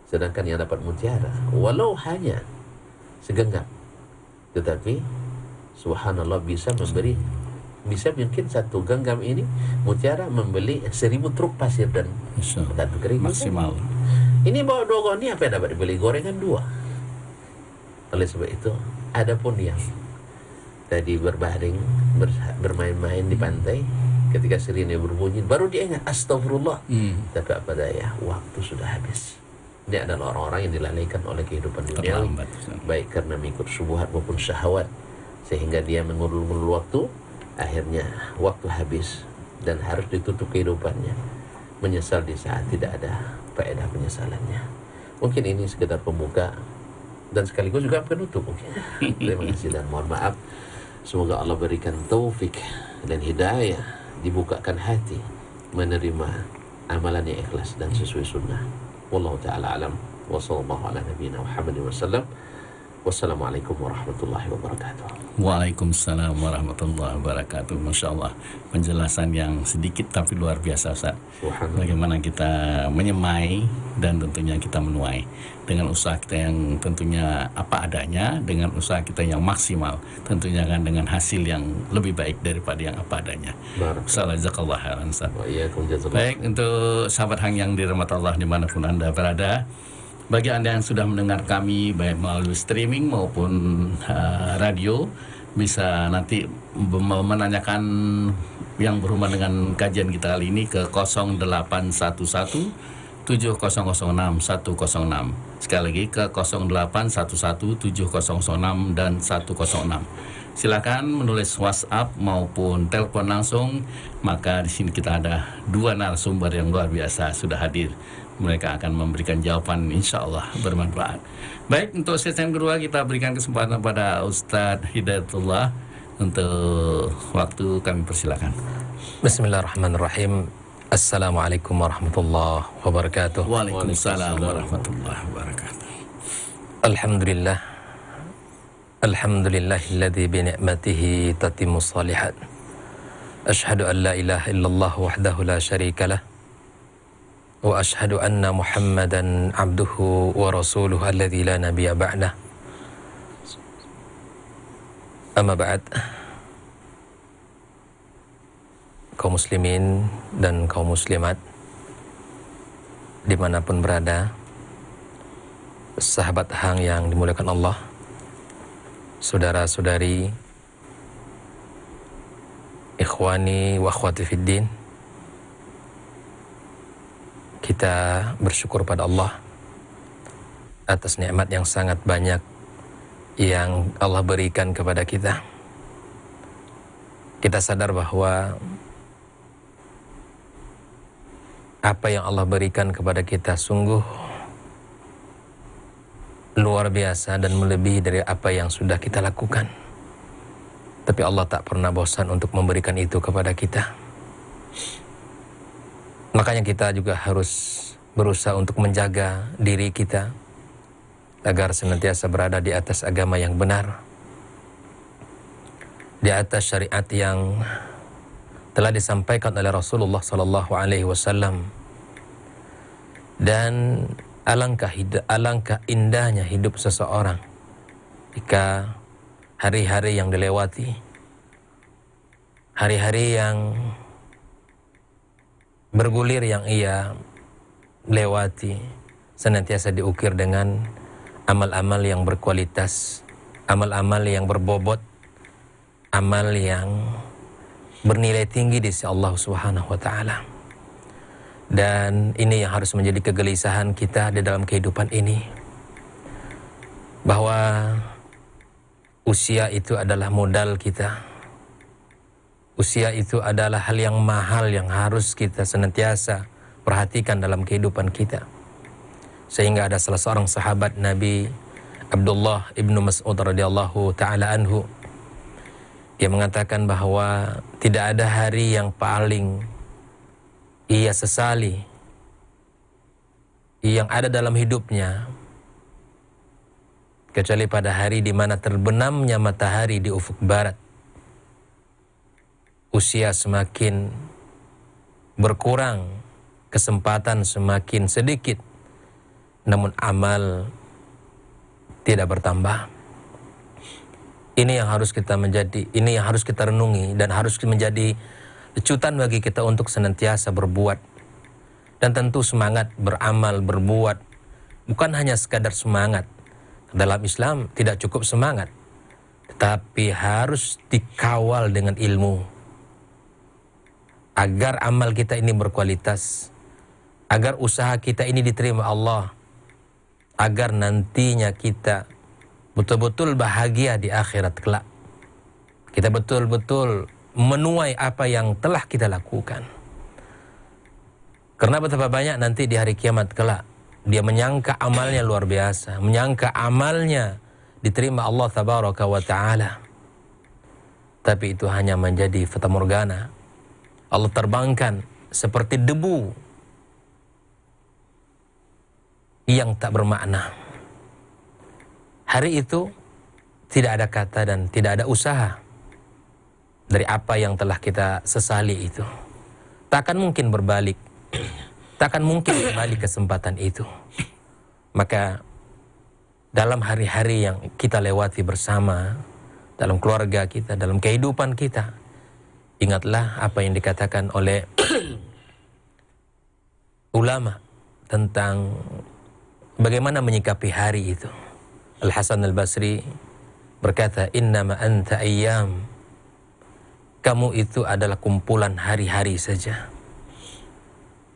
Sedangkan yang dapat mutiara, walau hanya segenggam, tetapi subhanallah bisa memberi, bisa mungkin satu genggam ini mutiara membeli 1000 truk pasir dan satu kerikil Maksimal. Ini bawa 2 goni, apa yang dapat dibeli? Gorengan 2. Oleh sebab itu, adapun yang tadi berbaring, bermain-main di pantai, ketika sirine berbunyi, baru dia ingat, astagfirullah. Tapi apa daya, waktu sudah habis. Ini adalah orang-orang yang dilalaikan oleh kehidupan dunia, baik karena mengikut syubhat maupun syahwat, sehingga dia mengulur-ulur waktu, akhirnya waktu habis dan harus ditutup kehidupannya, menyesal di saat tidak ada faedah penyesalannya. Mungkin ini sekedar pembuka dan sekaligus juga penutup mungkin. Terima kasih dan mohon maaf. Semoga Allah berikan taufik dan hidayah, dibukakan hati menerima amalan yang ikhlas dan sesuai sunnah. Wallahu ta'ala alam wa sallallahu ala nabiyyina Muhammadin wasallam. Wassalamualaikum warahmatullahi wabarakatuh. Waalaikumsalam warahmatullahi wabarakatuh. Masya Allah, penjelasan yang sedikit tapi luar biasa, Ustaz. Bagaimana kita menyemai dan tentunya kita menuai dengan usaha kita yang tentunya apa adanya, dengan usaha kita yang maksimal, tentunya kan dengan hasil yang lebih baik daripada yang apa adanya. Jazakallah khairan, Ustaz. Baik, untuk sahabat Hang yang dirahmati Allah dimanapun Anda berada, bagi Anda yang sudah mendengar kami baik melalui streaming maupun radio, bisa nanti menanyakan yang berhubungan dengan kajian kita kali ini ke 0811 7006 106. Sekali lagi ke 0811 7006 dan 106. Silakan menulis WhatsApp maupun telepon langsung. Maka di sini kita ada 2 narasumber yang luar biasa sudah hadir. Mereka akan memberikan jawaban insya Allah bermanfaat. Baik, untuk sesi yang kedua kita berikan kesempatan pada Ustadz Hidayatullah. Untuk waktu kami persilakan. Bismillahirrahmanirrahim. Assalamualaikum warahmatullahi wabarakatuh. Waalaikumsalam warahmatullahi wabarakatuh. Alhamdulillah. Alhamdulillahilladzi bi ni'matihi tatimmu shalihat. Asyhadu an la ilaha illallah wahdahu la syarikalah. Wa ashhadu anna Muhammadan abduhu wa rasuluhu alladzi la nabiyya ba'dah. Amma ba'd. Kaum muslimin dan kaum muslimat dimanapun berada, sahabat Hang yang dimuliakan Allah, saudara-saudari, ikhwani wa akhwati fiddin, kita bersyukur pada Allah atas nikmat yang sangat banyak yang Allah berikan kepada kita. Kita sadar bahwa apa yang Allah berikan kepada kita sungguh luar biasa dan melebihi dari apa yang sudah kita lakukan. Tapi Allah tak pernah bosan untuk memberikan itu kepada kita. Makanya kita juga harus berusaha untuk menjaga diri kita agar senantiasa berada di atas agama yang benar, di atas syariat yang telah disampaikan oleh Rasulullah sallallahu alaihi wasallam. Dan alangkah indahnya hidup seseorang jika hari-hari yang dilewati, hari-hari yang bergulir yang ia lewati, senantiasa diukir dengan amal-amal yang berkualitas, amal-amal yang berbobot, amal yang bernilai tinggi di sisi Allah Subhanahu wa taala. Dan ini yang harus menjadi kegelisahan kita di dalam kehidupan ini, bahwa usia itu adalah modal kita. Usia itu adalah hal yang mahal yang harus kita senantiasa perhatikan dalam kehidupan kita. Sehingga ada salah seorang sahabat Nabi, Abdullah ibnu Mas'ud radhiyallahu taala anhu, dia mengatakan bahwa tidak ada hari yang paling ia sesali yang ada dalam hidupnya kecuali pada hari di mana terbenamnya matahari di ufuk barat. Usia semakin berkurang, kesempatan semakin sedikit, namun amal tidak bertambah. Ini yang harus kita renungi dan harus menjadi lecutan bagi kita untuk senantiasa berbuat. Dan tentu semangat beramal, berbuat, bukan hanya sekadar semangat. Dalam Islam tidak cukup semangat, tetapi harus dikawal dengan ilmu. Agar amal kita ini berkualitas, agar usaha kita ini diterima Allah, agar nantinya kita betul-betul bahagia di akhirat kelak. Kita betul-betul menuai apa yang telah kita lakukan. Karena betapa banyak nanti di hari kiamat kelak, dia menyangka amalnya luar biasa, menyangka amalnya diterima Allah tabaraka wa ta'ala. Tapi itu hanya menjadi fatamorgana. Allah terbangkan seperti debu yang tak bermakna. Hari itu tidak ada kata dan tidak ada usaha dari apa yang telah kita sesali itu. Takkan mungkin berbalik. Takkan mungkin kembali kesempatan itu. Maka dalam hari-hari yang kita lewati bersama, dalam keluarga kita, dalam kehidupan kita, ingatlah apa yang dikatakan oleh ulama tentang bagaimana menyikapi hari itu. Al-Hasan Al-Basri berkata, innama anta ayyam, kamu itu adalah kumpulan hari-hari saja.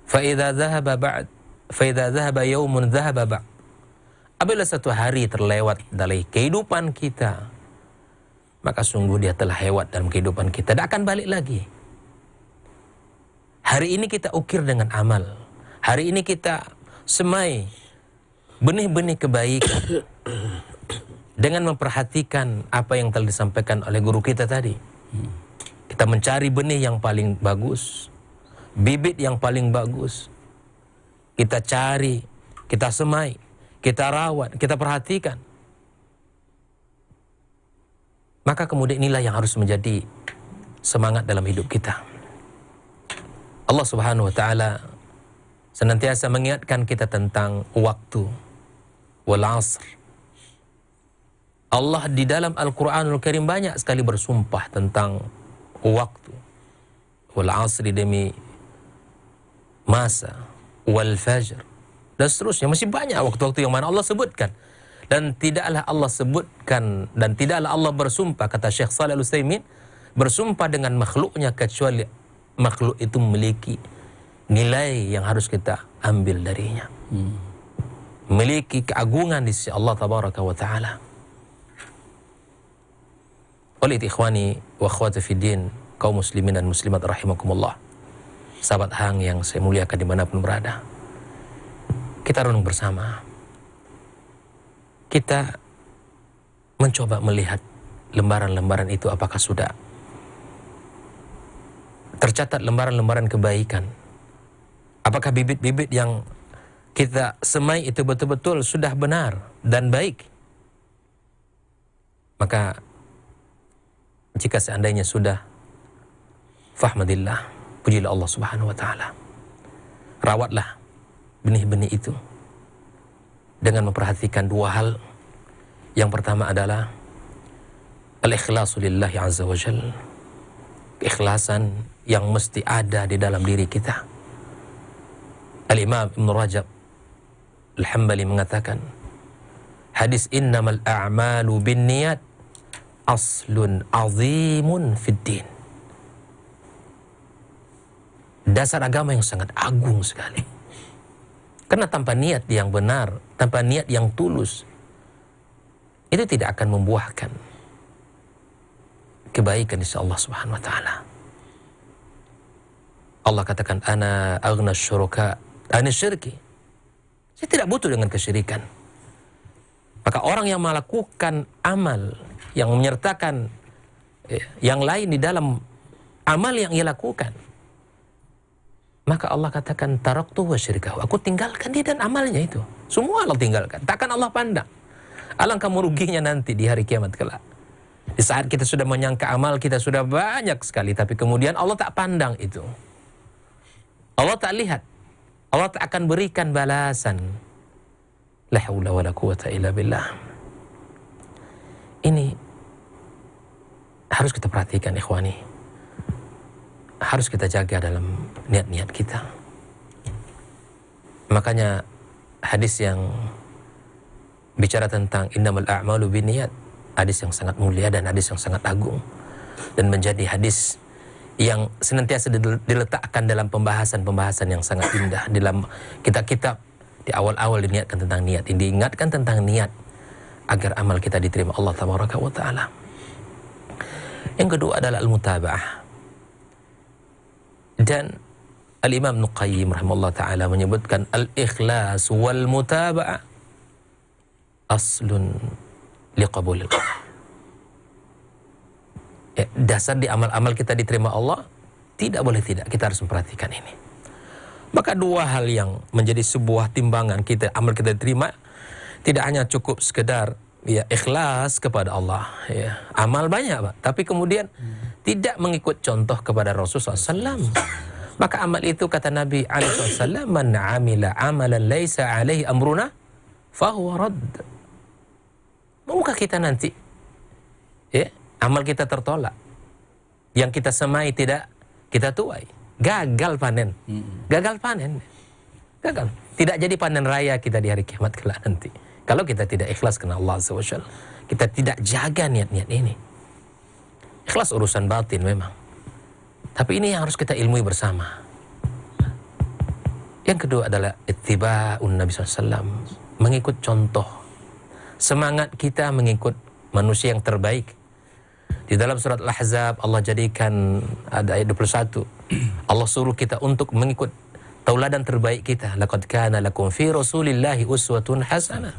Fa'idha dhahaba yawmun dhahaba ba'd. Apabila satu hari terlewat dari kehidupan kita, maka sungguh dia telah lewat dalam kehidupan kita, tidak akan balik lagi. Hari ini kita ukir dengan amal. Hari ini kita semai benih-benih kebaikan dengan memperhatikan apa yang telah disampaikan oleh guru kita tadi. Kita mencari benih yang paling bagus, bibit yang paling bagus. Kita cari, kita semai, kita rawat, kita perhatikan. Maka kemudian inilah yang harus menjadi semangat dalam hidup kita. Allah Subhanahu wa taala senantiasa mengingatkan kita tentang waktu. Wal 'asr. Allah di dalam Al-Qur'anul Karim banyak sekali bersumpah tentang waktu. Wal 'asri, demi masa, wal fajr, dan seterusnya. Masih banyak waktu-waktu yang mana Allah sebutkan. Dan tidaklah Allah sebutkan dan tidaklah Allah bersumpah, kata Syekh Shalih Al-Utsaimin, bersumpah dengan makhluknya kecuali makhluk itu memiliki nilai yang harus kita ambil darinya. Memiliki keagungan di sisi Allah tabaraka wa ta'ala. Oleh itu ikhwani wa akhwati fiddin, kaum muslimin dan muslimat rahimakumullah, sahabat hang yang saya muliakan dimanapun berada, kita renung bersama. Kita mencoba melihat lembaran-lembaran itu apakah sudah tercatat lembaran-lembaran kebaikan. Apakah bibit-bibit yang kita semai itu betul-betul sudah benar dan baik. Maka jika seandainya sudah, fahmadillah, pujilah Allah Subhanahu wa ta'ala. Rawatlah benih-benih itu dengan memperhatikan dua hal. Yang pertama adalah al-ikhlasu lillahi azza wa jalla. Keikhlasan yang mesti ada di dalam diri kita. Al-Imam Ibn Rajab Al-Hambali mengatakan, hadis innamal a'malu binniyat aslun azimun fid din. Dasar agama yang sangat agung sekali. Karena tanpa niat yang benar, tanpa niat yang tulus, itu tidak akan membuahkan kebaikan di sisi Allah Subhanahu wa taala. Allah katakan, ana aghna syuraka ani syirki. Saya tidak butuh dengan kesyirikan. Maka orang yang melakukan amal yang menyertakan yang lain di dalam amal yang ia lakukan, maka Allah katakan taraktu wa syirkahu, aku tinggalkan dia dan amalnya itu. Semua Allah tinggalkan. Takkan Allah pandang. Alangkah meruginya nanti di hari kiamat kelak. Di saat kita sudah menyangka amal kita sudah banyak sekali, tapi kemudian Allah tak pandang itu. Allah tak lihat. Allah tak akan berikan balasan. La haula wala quwata illa billah. Ini harus kita perhatikan, ikhwani. Harus kita jaga dalam niat-niat kita. Makanya hadis yang bicara tentang innamal a'malu binniyat, hadis yang sangat mulia dan hadis yang sangat agung, dan menjadi hadis yang senantiasa diletakkan dalam pembahasan-pembahasan yang sangat indah dalam kitab-kitab. Di awal-awal diniatkan tentang niat, diingatkan tentang niat agar amal kita diterima Allah tabaraka wa taala. Yang kedua adalah al-mutaba'ah. Dan Al-Imam Ibnu Qayyim rahimahullah taala menyebutkan al-ikhlas wal mutaba'ah aslun liqabulil amal. Dasar di amal-amal kita diterima Allah, tidak boleh tidak, kita harus memperhatikan ini. Maka dua hal yang menjadi sebuah timbangan kita, amal kita diterima, tidak hanya cukup sekedar ikhlas kepada Allah, amal banyak Pak, tapi kemudian tidak mengikut contoh kepada Rasulullah SAW. Maka amal itu kata Nabi SAW, man amila amalan laisa alaihi amruna fahuwa radd. Maukah kita nanti amal kita tertolak, yang kita semai tidak kita tuai, gagal panen, gagal. Tidak jadi panen raya kita di hari kiamat kelak nanti. Kalau kita tidak ikhlas karena Allah Azza wa Jalla, kita tidak jaga niat-niat ini. Ikhlas urusan batin memang, tapi ini yang harus kita ilmui bersama. Yang kedua adalah ittiba'un Nabi SAW, mengikut contoh. Semangat kita mengikut manusia yang terbaik. Di dalam surat Al-Ahzab Allah jadikan ada ayat 21. Allah suruh kita untuk mengikut tauladan terbaik kita. Laqad kana lakum fi Rasulillahi uswatun hasanah.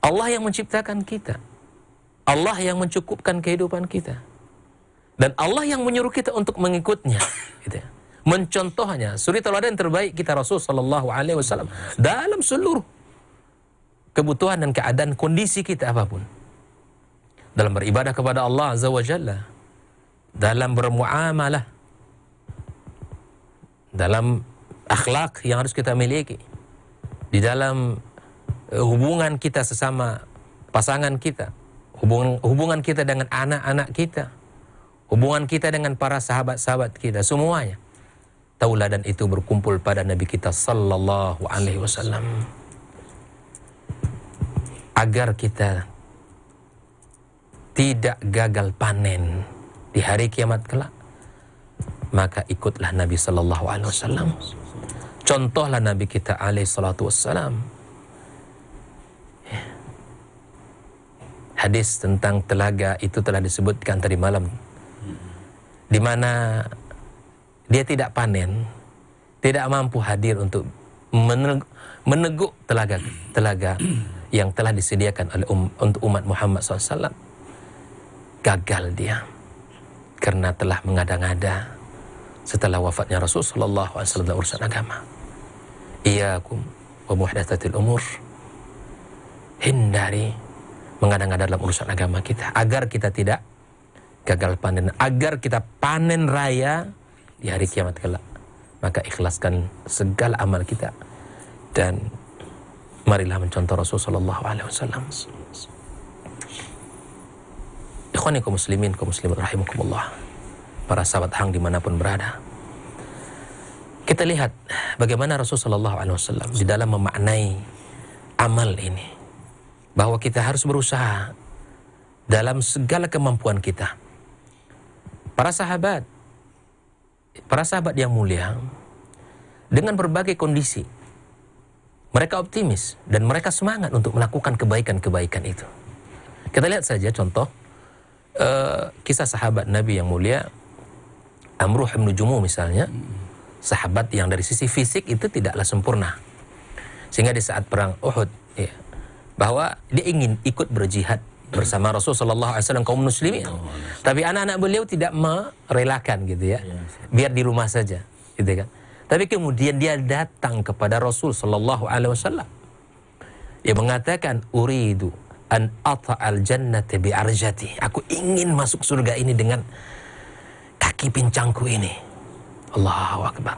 Allah yang menciptakan kita. Allah yang mencukupkan kehidupan kita. Dan Allah yang menyuruh kita untuk mengikutnya, gitu. Mencontohnya, suri tauladan terbaik kita Rasul sallallahu alaihi wasallam dalam seluruh kebutuhan dan keadaan kondisi kita apapun. Dalam beribadah kepada Allah Azza wa Jalla, dalam bermuamalah, dalam akhlak yang harus kita miliki, di dalam hubungan kita sesama pasangan kita, hubungan kita dengan anak-anak kita, hubungan kita dengan para sahabat-sahabat kita, semuanya tauladan itu berkumpul pada Nabi kita sallallahu alaihi wasallam. Agar kita tidak gagal panen di hari kiamat kelak, maka ikutlah Nabi sallallahu alaihi wasallam. Contohlah Nabi kita alaihi salatu wassalam. Hadis tentang telaga itu telah disebutkan tadi malam, di mana dia tidak panen, tidak mampu hadir untuk meneguk telaga yang telah disediakan oleh untuk umat Muhammad SAW. Gagal dia karena telah mengada-ngada setelah wafatnya Rasul sallallahu alaihi wasallam dalam urusan agama. Iyyakum wa muhdatsatil umur. Hindari mengada-ngada dalam urusan agama kita agar kita tidak gagal panen, agar kita panen raya di hari kiamat kelak. Maka ikhlaskan segala amal kita dan marilah mencontoh Rasul sallallahu alaihi wasallam. Ikhwani kaum muslimin, kaum muslimat rahimakumullah, para sahabat hang dimanapun berada, kita lihat bagaimana Rasul sallallahu alaihi wasallam di dalam memaknai amal ini, bahwa kita harus berusaha dalam segala kemampuan kita. Para sahabat yang mulia, dengan berbagai kondisi, mereka optimis dan mereka semangat untuk melakukan kebaikan-kebaikan itu. Kita lihat saja contoh kisah sahabat Nabi yang mulia, Amruh bin Jumuh misalnya. sahabat yang dari sisi fisik itu tidaklah sempurna. Sehingga di saat perang Uhud, ya, bahwa dia ingin ikut berjihad bersama Rasulullah SAW kaum muslimin. Tapi anak-anak beliau tidak merelakan gitu ya. Biar di rumah saja, gitu kan. Tapi kemudian dia datang kepada Rasul sallallahu alaihi wasallam. Dia mengatakan, "Uridu an ata'al jannata bi arjati." Aku ingin masuk surga ini dengan kaki pincangku ini. Allahu akbar.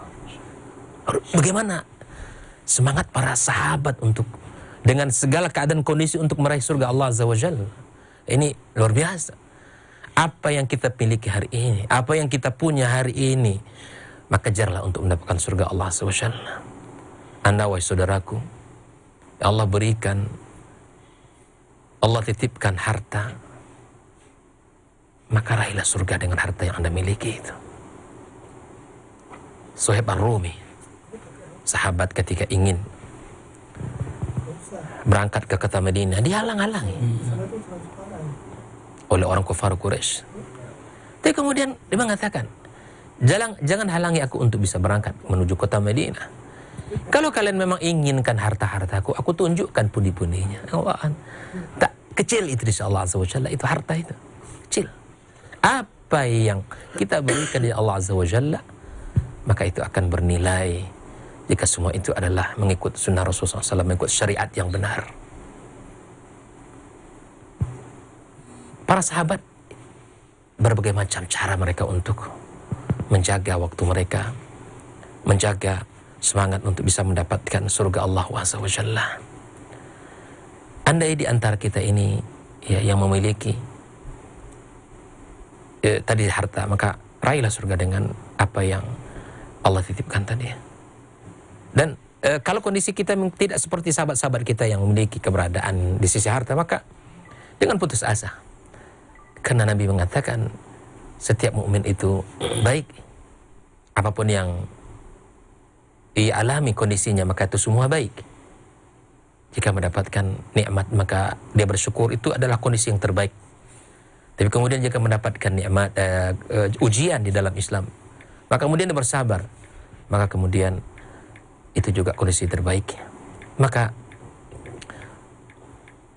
Bagaimana semangat para sahabat untuk dengan segala keadaan kondisi untuk meraih surga Allah Azza wa Jalla. Ini luar biasa. Apa yang kita miliki hari ini, apa yang kita punya hari ini, maka kejarlah untuk mendapatkan surga Allah Azza wa Jalla. Anda wahai saudaraku, Allah berikan, Allah titipkan harta, maka raihlah surga dengan harta yang Anda miliki itu. Suhaib Ar-Rumi, sahabat ketika ingin berangkat ke kota Madinah, dihalang-halangi oleh orang kufar Quraisy. Tapi kemudian dia mengatakan, jangan halangi aku untuk bisa berangkat menuju kota Madinah. Kalau kalian memang inginkan harta-hartaku, aku tunjukkan pundi-pundinya. Tak kecil itu insya Allah Azza wa Jalla, itu harta itu kecil. Apa yang kita berikan di Allah Azza wa Jalla, maka itu akan bernilai jika semua itu adalah mengikut sunnah Rasulullah SAW, mengikut syariat yang benar. Para sahabat berbagai macam cara mereka untuk menjaga waktu mereka, menjaga semangat untuk bisa mendapatkan surga Allah Azza wa Jalla. Andai di antara kita ini ya, yang memiliki tadi harta, maka raihlah surga dengan apa yang Allah titipkan tadi. Dan kalau kondisi kita tidak seperti sahabat-sahabat kita yang memiliki keberadaan di sisi harta, maka jangan putus asa. Karena Nabi mengatakan setiap mukmin itu baik. Apapun yang ia alami kondisinya, maka itu semua baik. Jika mendapatkan nikmat, maka dia bersyukur, itu adalah kondisi yang terbaik. Tapi kemudian jika mendapatkan nikmat ujian di dalam Islam, maka kemudian dia bersabar, maka kemudian itu juga kondisi terbaik. Maka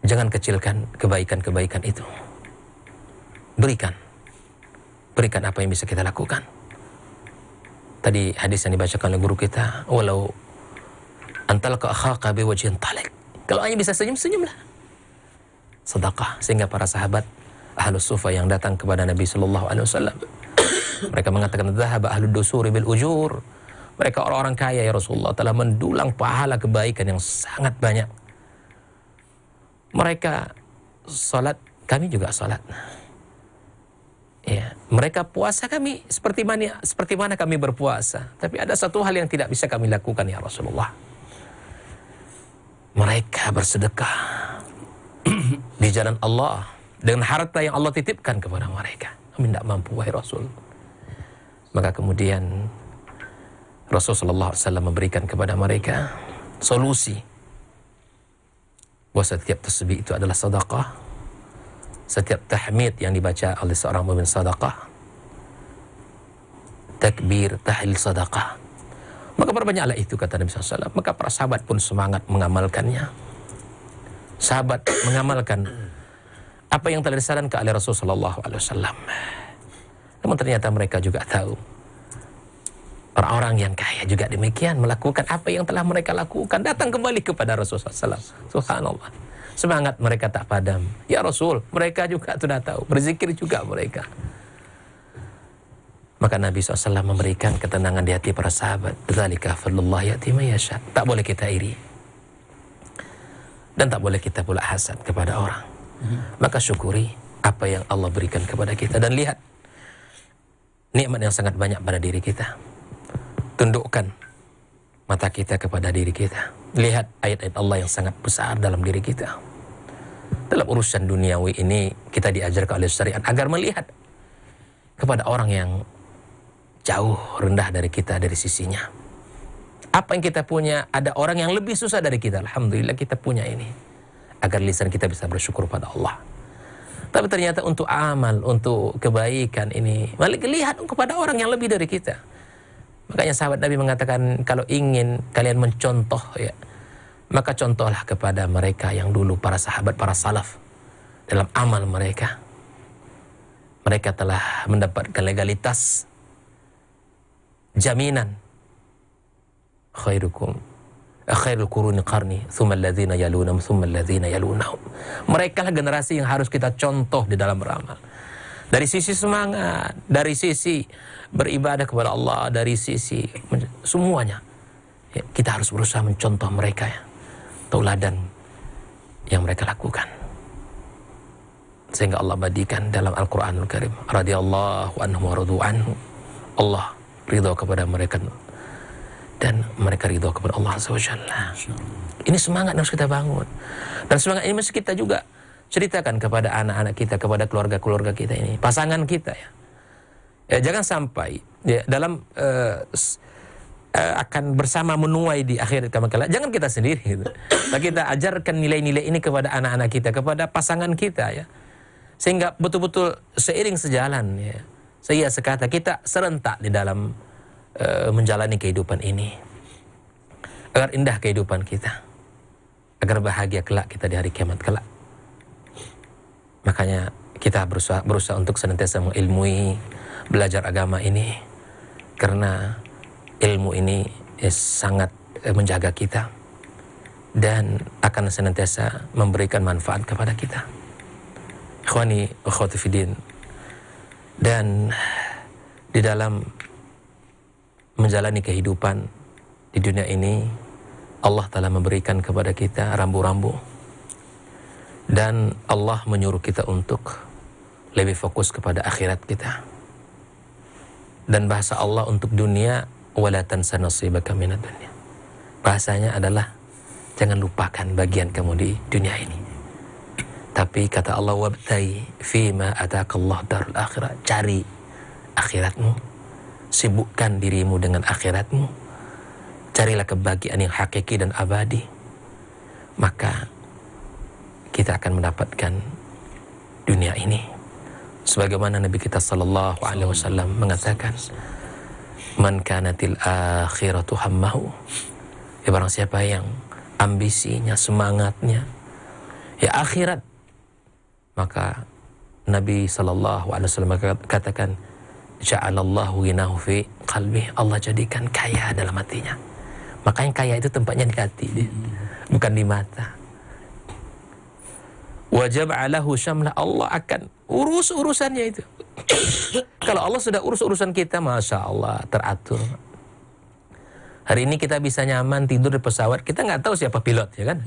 jangan kecilkan kebaikan-kebaikan itu. Berikan apa yang bisa kita lakukan. Tadi hadis yang dibacakan oleh guru kita, walau antalqa akhaka biwajhin talaq. Kalau hanya bisa senyum, senyumlah. Sedekah. Sehingga para sahabat Ahlus Sufa yang datang kepada Nabi sallallahu alaihi wasallam, mereka mengatakan, "Dhahaba ahlud dusuri bil ujur." Mereka orang-orang kaya ya Rasulullah telah mendulang pahala kebaikan yang sangat banyak. Mereka salat, kami juga salat. Ya, mereka puasa, kami seperti mana kami berpuasa. Tapi ada satu hal yang tidak bisa kami lakukan ya Rasulullah. Mereka bersedekah di jalan Allah dengan harta yang Allah titipkan kepada mereka. Kami tidak mampu wahai Rasul. Maka kemudian Rasulullah SAW memberikan kepada mereka solusi bahwa setiap tasbih itu adalah sedekah, setiap tahmid yang dibaca oleh seorang mukmin sedekah, takbir, tahlil sedekah. Maka perbanyaklah itu, kata Nabi SAW. Maka para sahabat pun semangat mengamalkannya. Sahabat mengamalkan apa yang telah disarankan oleh Rasulullah SAW. Namun ternyata mereka juga tahu orang-orang yang kaya juga demikian, melakukan apa yang telah mereka lakukan, datang kembali kepada Rasulullah SAW. Subhanallah, semangat mereka tak padam. Ya Rasul, mereka juga sudah tahu, berzikir juga mereka. Maka Nabi SAW memberikan ketenangan di hati para sahabat. Dzalika fadlullah ya'ti man yasha. Tak boleh kita iri, dan tak boleh kita pula hasad kepada orang. Maka syukuri apa yang Allah berikan kepada kita, dan lihat nikmat yang sangat banyak pada diri kita. Tundukkan mata kita kepada diri kita. Lihat ayat-ayat Allah yang sangat besar dalam diri kita. Dalam urusan duniawi ini kita diajarkan oleh syariat agar melihat kepada orang yang jauh rendah dari kita, dari sisinya. Apa yang kita punya, ada orang yang lebih susah dari kita. Alhamdulillah kita punya ini, agar lisan kita bisa bersyukur pada Allah. Tapi ternyata untuk amal, untuk kebaikan ini, malah lihat kepada orang yang lebih dari kita. Makanya sahabat Nabi mengatakan, kalau ingin kalian mencontoh ya, maka contohlah kepada mereka yang dulu, para sahabat, para salaf. Dalam amal mereka, mereka telah mendapatkan legalitas, jaminan. Khairul quruni qarni, thumma alladhina yalunahum, thumma alladhina yalunahum. Mereka lah generasi yang harus kita contoh di dalam beramal. Dari sisi semangat, dari sisi beribadah kepada Allah, dari sisi semuanya. Ya, kita harus berusaha mencontoh mereka ya. Tauladan yang mereka lakukan. Sehingga Allah badikan dalam Al-Quranul Karim, radhiyallahu anhum wa radu anhu. Allah ridha kepada mereka dan mereka ridha kepada Allah Azza wa Jalla. Ini semangat yang harus kita bangun. Dan semangat ini mesti kita juga ceritakan kepada anak-anak kita, kepada keluarga-keluarga kita ini, pasangan kita ya. Ya jangan sampai ya, dalam akan bersama menuai di akhirat kelak. Jangan kita sendiri gitu. Nah, kita ajarkan nilai-nilai ini kepada anak-anak kita, kepada pasangan kita ya. Sehingga betul-betul seiring sejalan ya. Saya sekata kita serentak di dalam menjalani kehidupan ini. Agar indah kehidupan kita. Agar bahagia kelak kita di hari kiamat kelak. Makanya kita berusaha untuk senantiasa mengilmui, belajar agama ini, karena ilmu ini sangat menjaga kita dan akan senantiasa memberikan manfaat kepada kita. Ikhwani wa akhwati fiddin, dan di dalam menjalani kehidupan di dunia ini, Allah telah memberikan kepada kita rambu-rambu. Dan Allah menyuruh kita untuk lebih fokus kepada akhirat kita. Dan bahasa Allah untuk dunia, wala tansa nasibaka minad dunya. Bahasanya adalah jangan lupakan bagian kamu di dunia ini. Tapi kata Allah, wabtai fima atakallah darul akhirah. Cari akhiratmu. Sibukkan dirimu dengan akhiratmu. Carilah kebahagiaan yang hakiki dan abadi. Maka kita akan mendapatkan dunia ini. Sebagaimana Nabi kita sallallahu alaihi wasallam mengatakan, man kanatil akhiratu hammahu. Ya barang siapa yang ambisinya, semangatnya ya akhirat, maka Nabi sallallahu alaihi wasallam katakan, ja'alallahu ghinahu fi qalbi. Allah jadikan kaya dalam hatinya. Makanya kaya itu tempatnya di hati, bukan di mata. Wajab alahu syamla. Allah akan urus urusannya itu. Kalau Allah sudah urus urusan kita, masya Allah, teratur. Hari ini kita bisa nyaman tidur di pesawat, kita nggak tahu siapa pilot, ya kan?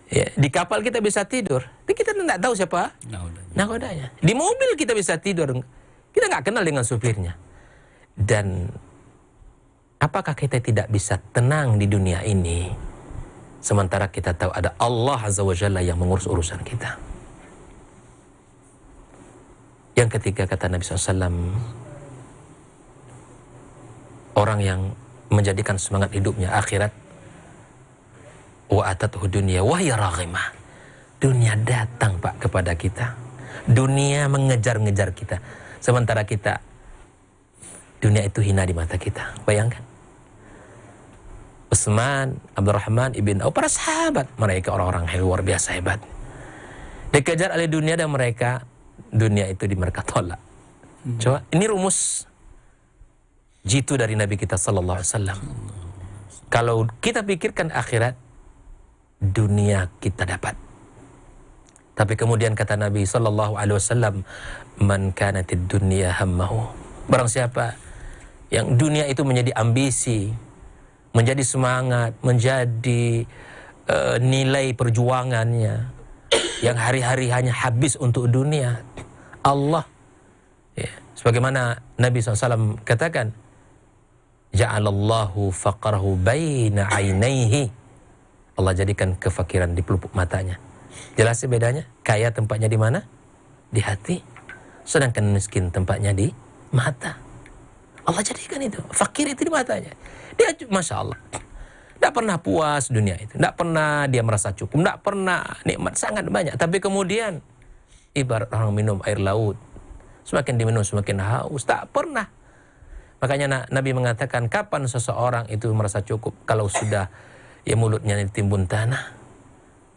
Ya, di kapal kita bisa tidur, tapi kita nggak tahu siapa nakodanya. Di mobil kita bisa tidur, kita nggak kenal dengan supirnya. Dan apakah kita tidak bisa tenang di dunia ini? Sementara kita tahu ada Allah Azza wa Jalla yang mengurus urusan kita. Yang ketiga kata Nabi SAW, orang yang menjadikan semangat hidupnya akhirat, wa atathu dunya wa hiya raghimah. Dunia datang Pak kepada kita. Dunia mengejar-ngejar kita. Sementara kita, dunia itu hina di mata kita. Bayangkan. Utsman, Abdurrahman ibn Auf, para sahabat, mereka orang-orang yang luar biasa hebat. Dikejar oleh dunia dan mereka, dunia itu mereka tolak. Coba, ini rumus jitu dari Nabi kita sallallahu alaihi wasallam. Kalau kita pikirkan akhirat, dunia kita dapat. Tapi kemudian kata Nabi sallallahu alaihi wasallam, man kanatid dunya hammahu. Barang siapa yang dunia itu menjadi ambisi, menjadi semangat, menjadi nilai perjuangannya, yang hari-hari hanya habis untuk dunia, Allah ya, sebagaimana Nabi SAW katakan, ja'alallahu faqrahu baina ainaihi. Allah jadikan kefakiran di pelupuk matanya. Jelas sih bedanya? Kaya tempatnya di mana? Di hati. Sedangkan miskin tempatnya di mata. Allah jadikan itu. Fakir itu di matanya. Dia, Masya Allah, tidak pernah puas dunia itu. Tidak pernah dia merasa cukup. Tidak pernah nikmat sangat banyak. Tapi kemudian, ibarat orang minum air laut. Semakin diminum, semakin haus. Tak pernah. Makanya Nabi mengatakan, kapan seseorang itu merasa cukup? Kalau sudah ya mulutnya ditimbun tanah,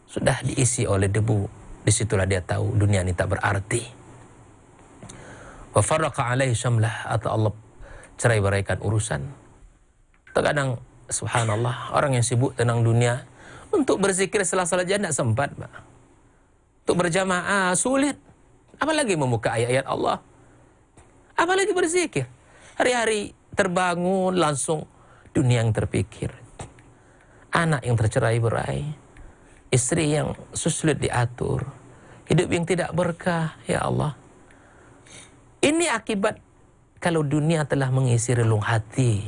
sudah diisi oleh debu, disitulah dia tahu dunia ini tak berarti. Wa farraqa alaihi syamlah, atau Allah cerai-beraikan urusan. Terkadang subhanallah, orang yang sibuk tentang dunia, untuk berzikir setelah salat tidak sempat, Pak. Untuk berjamaah sulit. Apalagi membuka ayat-ayat Allah. Apalagi berzikir. Hari-hari terbangun langsung dunia yang terpikir. Anak yang tercerai-berai. Istri yang sulit diatur. Hidup yang tidak berkah. Ya Allah. Ini akibat kalau dunia telah mengisi relung hati,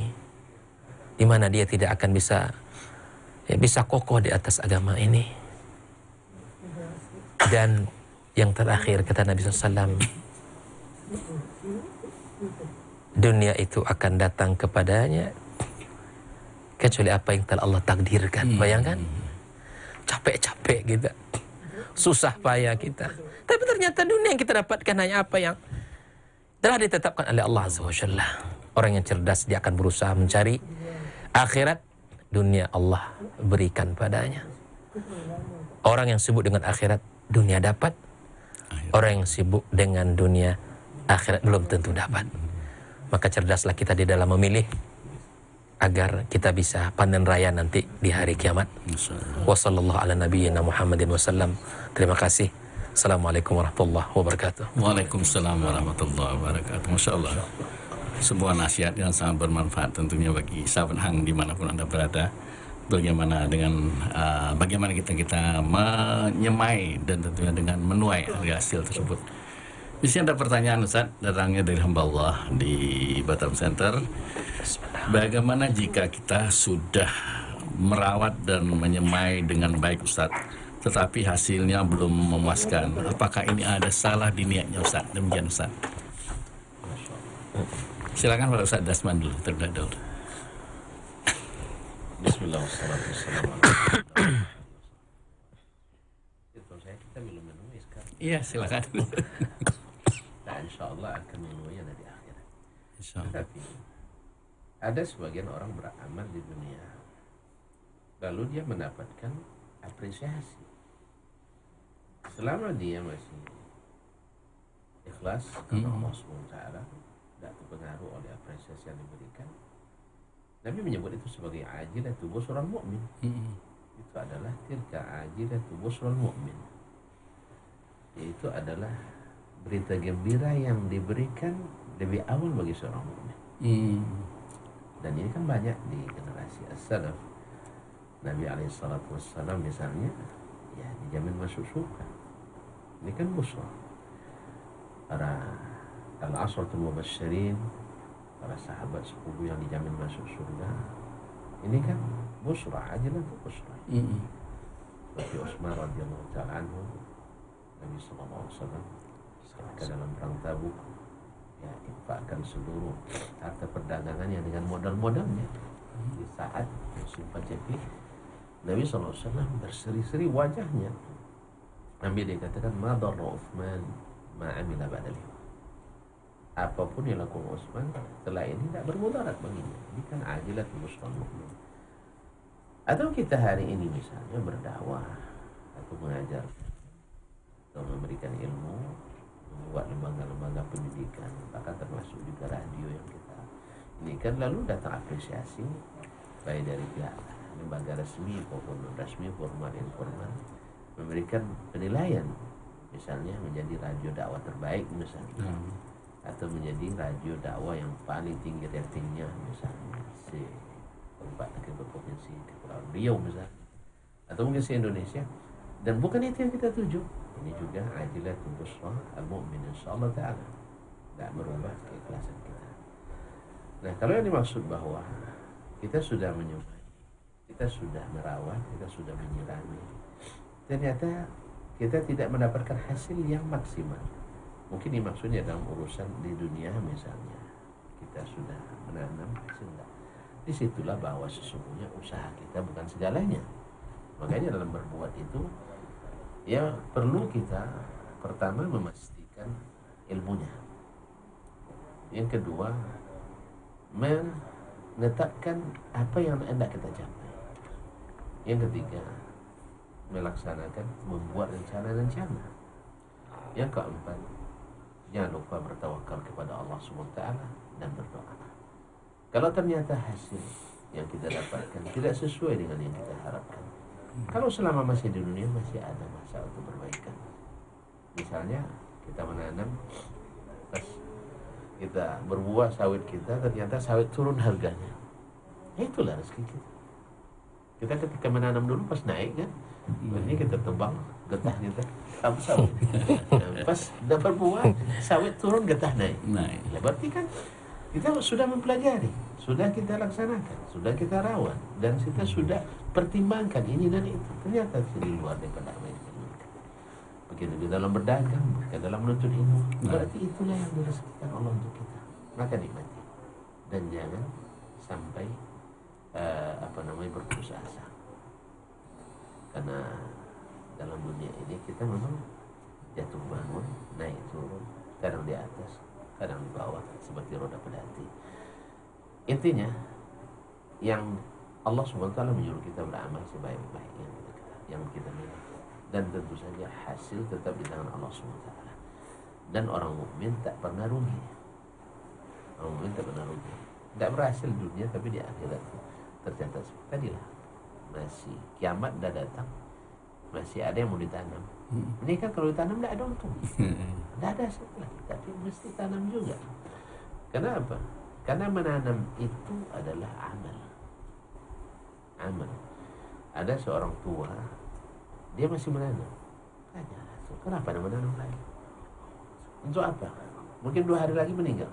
di mana dia tidak akan bisa kokoh di atas agama ini. Dan yang terakhir kata Nabi SAW, dunia itu akan datang kepadanya kecuali apa yang telah Allah takdirkan. Bayangkan, capek-capek kita, susah payah kita, tapi ternyata dunia yang kita dapatkan hanya apa yang telah ditetapkan oleh Allah Azza wa Jalla. Orang yang cerdas dia akan berusaha mencari akhirat, dunia Allah berikan padanya. Orang yang sibuk dengan akhirat, dunia dapat. Orang yang sibuk dengan dunia, akhirat belum tentu dapat. Maka cerdaslah kita di dalam memilih agar kita bisa panen raya nanti di hari kiamat. Wassallallahu ala nabiyyina Muhammadin wasallam. Terima kasih. Assalamualaikum warahmatullahi wabarakatuh. Waalaikumsalam warahmatullahi wabarakatuh. Masya Allah. Sebuah nasihat yang sangat bermanfaat tentunya bagi sahabat Hang dimanapun Anda berada. Bagaimana kita menyemai dan tentunya dengan menuai hasil tersebut. Di sini ada pertanyaan Ustaz, datangnya dari hamba Allah di Batam Center. Bagaimana jika kita sudah merawat dan menyemai dengan baik Ustaz, tetapi hasilnya belum memuaskan? Apakah ini ada salah di niatnya Ustaz? Demikian Ustaz. Silakan Pak Ustaz Dasman dulu, terlebih dahulu. Bismillahirrahmanirrahim. Kita belum menulis kan? Iya, silakan. Nah, insya Allah akan menulisnya dari akhirat. Insya Allah. Tapi ada sebagian orang beramal di dunia, lalu dia mendapatkan apresiasi. Selama dia masih ikhlas karena Allah SWT, tidak terpengaruh oleh apresiasi yang diberikan. Nabi menyebut itu sebagai ajilatu busral mu'min. Itu adalah tilka ajilatu busral mu'min. Yaitu adalah berita gembira yang diberikan lebih awal bagi seorang mukmin. Dan ini kan banyak di generasi as-salaf. Nabi SAW misalnya, ya dijamin masuk surga. Ini kan busra. Para al-asratul mubasysyirin, para sahabat 10 yang dijamin masuk surga, ini kan busra, ajalah itu busra. Seperti Utsman radhiyallahu ta'ala anhu, Nabi SAW ketika dalam perang Tabuk, ya infakkan seluruh harta perdagangannya dengan modal-modalnya. Di saat musim paceklik, Nabi SAW berseri-seri wajahnya. Nabi dia katakan, ma darra Utsman ma amila ba'dal. Apapun yang lakukan Utsman setelah ini tidak bermudarat baginya. Ini kan ajilat muslim mukmin. Atau kita hari ini misalnya berdakwah atau mengajar atau memberikan ilmu, membuat lembaga-lembaga pendidikan, bahkan termasuk juga radio yang kita ini kan, lalu datang apresiasi baik dari pihak lembaga resmi maupun non resmi, formal informal, memberikan penilaian, misalnya menjadi radio dakwah terbaik misalnya, atau menjadi radio dakwah yang paling tinggi ratingnya misalnya si tempat ke provinsi di Pulau Riau misalnya, atau mungkin si Indonesia. Dan bukan itu yang kita tuju. Ini juga ajilatul busra al-mu'min insyaallah ta'ala. Tidak merubah keikhlasan kita. Nah, kalau yang dimaksud bahwa kita sudah menyukai, kita sudah merawat, kita sudah menyirami, ternyata kita tidak mendapatkan hasil yang maksimal. Mungkin dimaksudnya dalam urusan di dunia misalnya, kita sudah menanam hasil enggak. Disitulah bahwa sesungguhnya usaha kita bukan segalanya. Makanya dalam berbuat itu, ya perlu kita pertama memastikan ilmunya. Yang kedua, menetapkan apa yang hendak kita capai. Yang ketiga, melaksanakan, membuat rencana-rencana. Yang keempat, jangan lupa bertawakal kepada Allah SWT dan berdoa. Kalau ternyata hasil yang kita dapatkan tidak sesuai dengan yang kita harapkan, kalau selama masih di dunia masih ada masa untuk perbaikan. Misalnya kita menanam, pas kita berbuah sawit kita, ternyata sawit turun harganya, itulah rezeki kita. Kita ketika menanam dulu pas naik kan, ini kita tebang getah kita apa sawit. Nah, pas dapat buah sawit turun getah naik. Ya, berarti kan kita sudah mempelajari, sudah kita laksanakan, sudah kita rawat, dan kita sudah pertimbangkan ini dan itu. Ternyata di luar daripada apa yang kita inginkan. Begitu di dalam berdagang, ke dalam menuntut ilmu, berarti itulah yang direzekikan Allah untuk kita. Maka nikmati dan jangan sampai berputus asa. Karena dalam dunia ini kita memang jatuh bangun, naik turun, kadang di atas, kadang di bawah, seperti roda pedati. Intinya, yang Allah SWT menyuruh kita beramal sebaik-baik yang kita miliki, dan tentu saja hasil tetap di tangan Allah SWT. Dan orang mukmin tak pernah rugi. Orang mukmin tak pernah rugi. Tak berhasil di dunia, tapi di akhirat tercatat seperti tadilah. Masih kiamat dah datang, masih ada yang mau ditanam. Ini kan kalau ditanam tidak ada untung, tidak ada hasil lagi, tapi mesti tanam juga. Kenapa? Karena menanam itu adalah amal. Ada seorang tua, dia masih menanam. Tanya, kenapa dia menanam lagi? Untuk apa? Mungkin 2 hari lagi meninggal.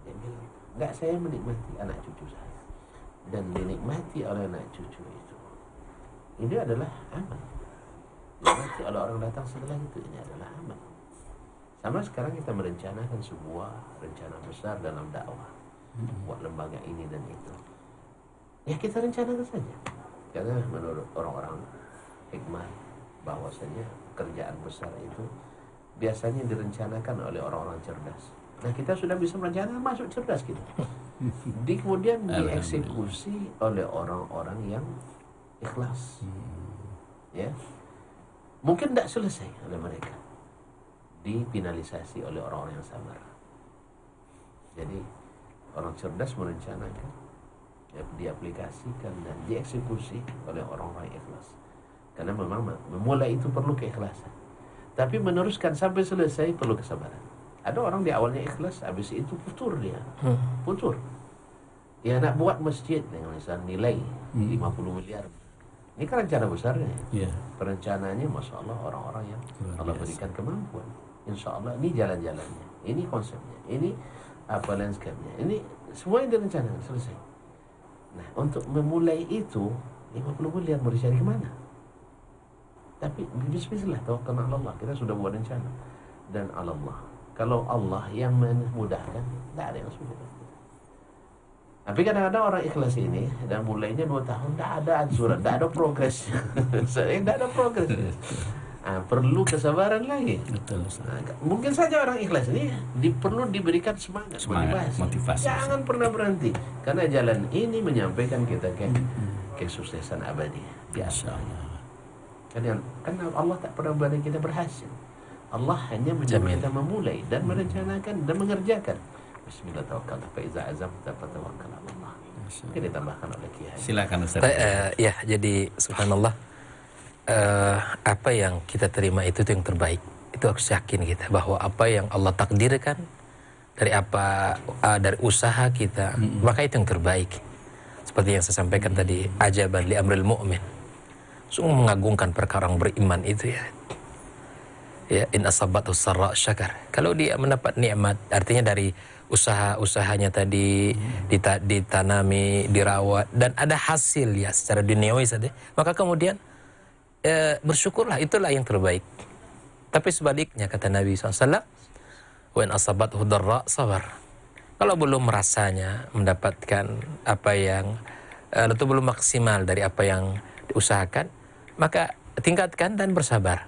Dia bilang, enggak, saya menikmati anak cucu saya, dan dinikmati oleh anak cucu itu. Ini adalah amal. Dinikmati oleh orang datang setelah itu, ini adalah amal. Sama sekarang kita merencanakan sebuah rencana besar dalam dakwah, buat lembaga ini dan itu. Ya kita rencanakan saja. Karena menurut orang-orang hikmah bahwasanya kerjaan besar itu biasanya direncanakan oleh orang-orang cerdas. Nah kita sudah bisa merencanakan, masuk cerdas kita. Kemudian dieksekusi oleh orang-orang yang ikhlas. Ya, mungkin tidak selesai oleh mereka, dipinalisasi oleh orang-orang yang sabar. Jadi orang cerdas merencanakan, ya, diaplikasikan dan dieksekusi oleh orang-orang ikhlas. Karena memang memulai itu perlu keikhlasan, tapi meneruskan sampai selesai perlu kesabaran. Ada orang di awalnya ikhlas, habis itu putur dia, putur. Ya nak buat masjid dengan misalnya nilai 50 miliar. Ini kan rencana besarnya. Perencanaannya Masya Allah orang-orang yang Allah berikan kemampuan. Insya Allah ini jalan-jalannya, ini konsepnya, ini apa landscape-nya, ini semua yang direncanakan selesai. Nah untuk memulai itu 50 miliar mau dicari kemana? Tapi bismillah, tawakal ala Allah, kita sudah buat rencana. Dan Allah, kalau Allah yang memudahkan, tidak ada yang sulit. Tapi kadang-kadang orang ikhlas ini dan mulainya 2 tahun tidak ada ansuran, tidak ada progres. Tidak ada progres. Perlu kesabaran lagi. Betul. Mungkin saja orang ikhlas ini perlu diberikan semangat, motivasi. Jangan pernah berhenti, karena jalan ini menyampaikan kita ke kesuksesan abadi. Biasa. Karena Allah tak pernah bagi kita berhasil. Allah hanya menyuruh kita memulai dan merencanakan dan mengerjakan. Bismillah tawakal, fa iza azamta fatawakkal 'ala Allah. Mungkin ditambahkan oleh Kiai. Silakan Ustaz. Ya, jadi subhanallah, apa yang kita terima itu yang terbaik. Itu harus yakin kita bahwa apa yang Allah takdirkan dari usaha kita, maka itu yang terbaik. Seperti yang saya sampaikan tadi, ajaban li amril mu'min. Sungguh mengagungkan perkara orang beriman itu ya. Ya, in asabathu sarra syakar. Kalau dia mendapat nikmat, artinya dari usahanya tadi ditanami, dirawat dan ada hasil ya secara duniawi saja, maka kemudian bersyukurlah, itulah yang terbaik. Tapi sebaliknya kata Nabi SAW, wa in asabathu darra sabar. Kalau belum merasanya mendapatkan apa yang atau belum maksimal dari apa yang diusahakan, maka tingkatkan dan bersabar.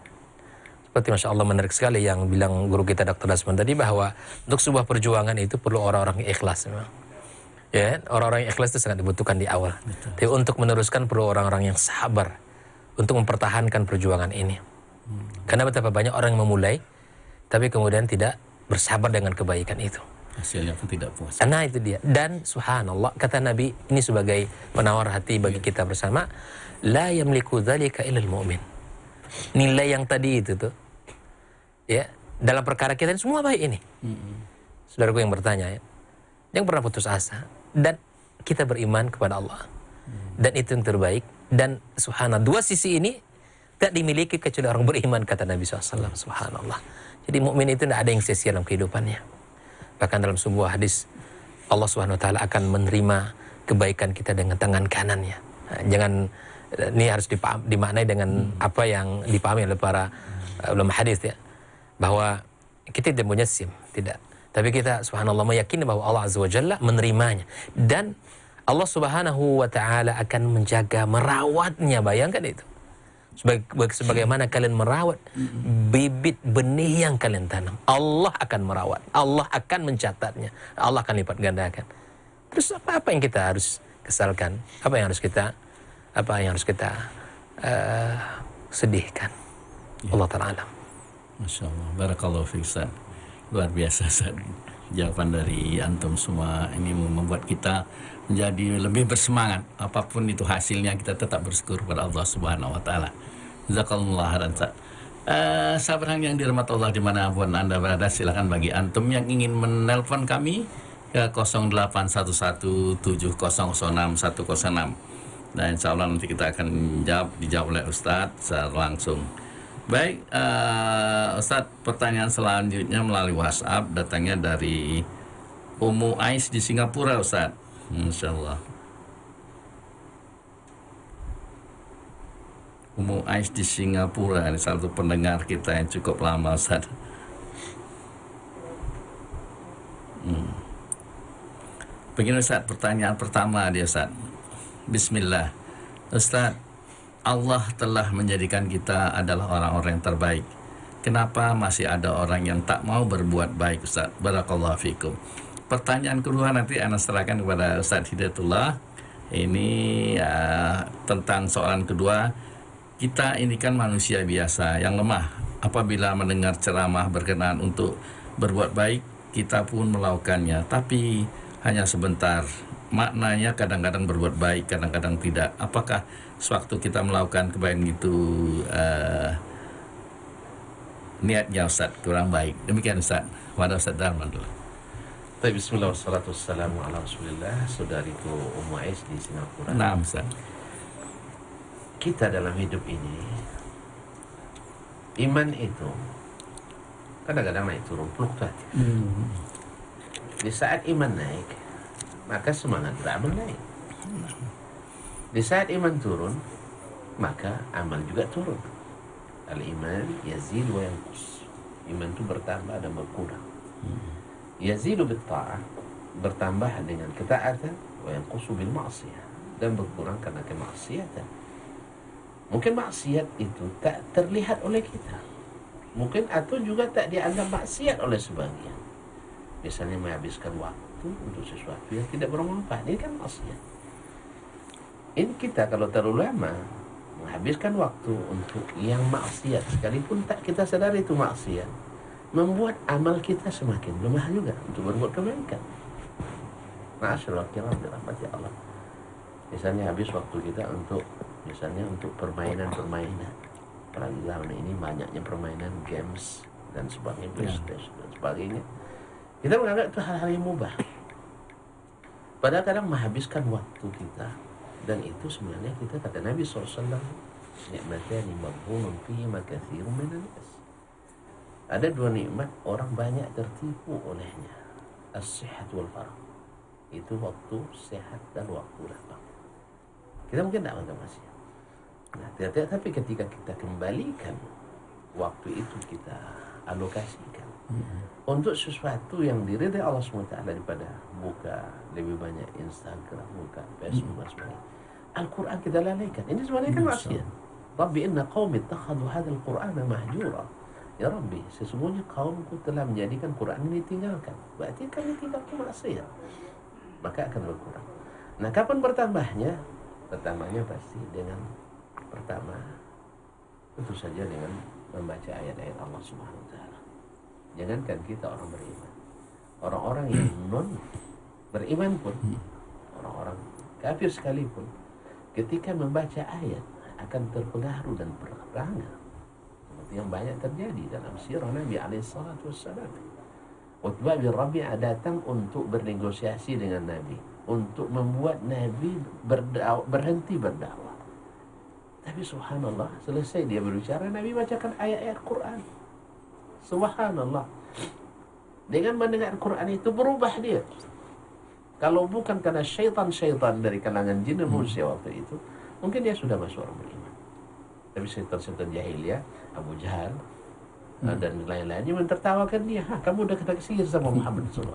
Seperti Masya Allah menarik sekali yang bilang guru kita Dr. Dasman tadi, bahwa untuk sebuah perjuangan itu perlu orang-orang yang ikhlas memang. Ya, orang-orang yang ikhlas itu sangat dibutuhkan di awal. Tapi untuk meneruskan perlu orang-orang yang sabar untuk mempertahankan perjuangan ini. Karena betapa banyak orang yang memulai tapi kemudian tidak bersabar dengan kebaikan itu. Hasilnya pun tidak puas. Nah itu dia. Dan subhanallah kata Nabi ini sebagai penawar hati bagi kita bersama, la yamliku dzalika illal mu'min. Nilai yang tadi itu tuh ya, dalam perkara kita ini semua baik ini. Saudaraku yang bertanya ya, yang pernah putus asa dan kita beriman kepada Allah. Dan itu yang terbaik. Dan subhanallah dua sisi ini tak dimiliki kecuali orang beriman kata Nabi SAW. Subhanallah. Jadi mukmin itu tidak ada yang sia-sia dalam kehidupannya. Bahkan dalam sebuah hadis Allah Subhanahu wa taala akan menerima kebaikan kita dengan tangan kanannya. Nah, jangan ini harus dimaknai dengan apa yang dipahami oleh para ulama hadis ya. Bahwa kita tidak punya sim, tidak. Tapi kita subhanallah meyakini bahwa Allah Azza wa Jalla menerimanya. Dan Allah Subhanahu wa taala akan menjaga, merawatnya. Bayangkan itu. Sebagaimana kalian merawat bibit benih yang kalian tanam, Allah akan merawat, Allah akan mencatatnya, Allah akan lipat gandakan. Terus apa yang kita harus kesalkan? Apa yang harus kita sedihkan? Allah Ta'ala alam. Masya Allah, barakallahu fiik Ustaz. Luar biasa Ustaz. Jawaban dari antum semua ini membuat kita menjadi lebih bersemangat. Apapun itu hasilnya, kita tetap bersyukur pada Allah Subhanahu wa taala. Jazakallahu khairan Ustaz. Sahabat yang dirahmati Allah dimanapun Anda berada, silakan bagi antum yang ingin menelpon kami ke 08117006 dan insya Allah nanti kita akan dijawab oleh Ustadz secara langsung. Baik, Ustadz, pertanyaan selanjutnya melalui WhatsApp datangnya dari Ummu Ais di Singapura, Ustadz. Insya Allah. Ummu Ais di Singapura, ini satu pendengar kita yang cukup lama, Ustadz. Begini Ustadz, pertanyaan pertama dia Ustadz. Bismillah. Ustadz, Allah telah menjadikan kita adalah orang-orang yang terbaik. Kenapa masih ada orang yang tak mau berbuat baik, Ustaz? Barakallahu fikum. Pertanyaan kedua nanti Anda serahkan kepada Ustaz Hidayatullah. Ini tentang soalan kedua. Kita ini kan manusia biasa yang lemah. Apabila mendengar ceramah berkenaan untuk berbuat baik, kita pun melakukannya. Tapi hanya sebentar. Maknanya kadang-kadang berbuat baik, kadang-kadang tidak. Apakah sewaktu kita melakukan kebaikan itu niatnya Ustaz kurang baik? Demikian Ustaz. Wadah Ustaz Darman dulu. Bismillah wassalatu wassalamu ala Rasulillah. Saudariku Ummu Ais di Singapura. Nah, Ustaz. Kita dalam hidup ini, iman itu kadang-kadang naik turun, fluktuatif. Di saat iman naik, maka semangat beramal naik. Di saat iman turun, maka amal juga turun. Al-iman yazid wa yanqus. Iman itu bertambah dan berkurang. Yazidu bil ta'ah, bertambah dengan ketaatan, wa yanqusu bil ma'siyah, dan berkurang karena kemaksiatan. Mungkin maksiat itu tak terlihat oleh kita. Mungkin atau juga tak dianggap maksiat oleh sebagian. Misalnya menghabiskan waktu untuk sesuatu yang tidak bermanfaat, ini kan maksiat. Ini kita kalau terlalu lama menghabiskan waktu untuk yang maksiat, sekalipun tak kita sadari itu maksiat, membuat amal kita semakin lemah juga untuk berbuat kebaikan. Ma'asyarul kiram dirahmati Allah. Misalnya habis waktu kita untuk permainan-permainan. Apalagi zaman ini banyaknya permainan games dan sebagainya, PlayStation dan sebagainya. Kita menganggap itu hal-hal yang mubah. Padahal kadang menghabiskan waktu kita, dan itu sebenarnya kita kata Nabi SAW, nikmatani maghbunun fihima katsirun minan nas. Ada dua nikmat orang banyak tertipu olehnya. As-sihat wal faragh. Itu waktu sehat dan waktu lapang. Kita mungkin tak anggap maksiat. Nah, tapi ketika kita kembalikan waktu itu, kita alokasikan untuk sesuatu yang diridai Allah SWT, daripada buka lebih banyak Instagram, buka Facebook dan sebagainya. Al-Quran kita lalaikan. Ini sebenarnya kan maksiat. Rabbi inna qaumi ittakhadhu hadzal Qur'ana mahjura. Ya Rabbi, sesungguhnya kaumku telah menjadikan Quran ini ditinggalkan. Berarti kami tinggalkan maksiat. maka akan berkurang. Nah, kapan bertambahnya? Bertambahnya pasti dengan pertama, tentu saja dengan membaca ayat-ayat Allah Subhanahu wa taala. Jangankan kita orang beriman, orang-orang yang non beriman pun, orang-orang kafir sekalipun, ketika membaca ayat akan terpengaruh dan berangan. Seperti yang banyak terjadi dalam sirah Nabi alaihissalatu wassalam. Utbah bin Rabi'ah datang untuk bernegosiasi dengan Nabi, untuk membuat Nabi berhenti berdakwah. Tapi subhanallah, selesai dia berbicara, Nabi bacakan ayat-ayat Quran. Subhanallah. Dengan mendengar Quran itu berubah dia. Kalau bukan karena syaitan-syaitan dari kalangan jin dan manusia waktu itu, mungkin dia sudah masuk orang beriman. Tapi syaitan-syaitan jahiliyah, Abu Jahal dan lain-lainnya mentertawakan dia. Kamu udah kena sihir sama Muhammad SAW.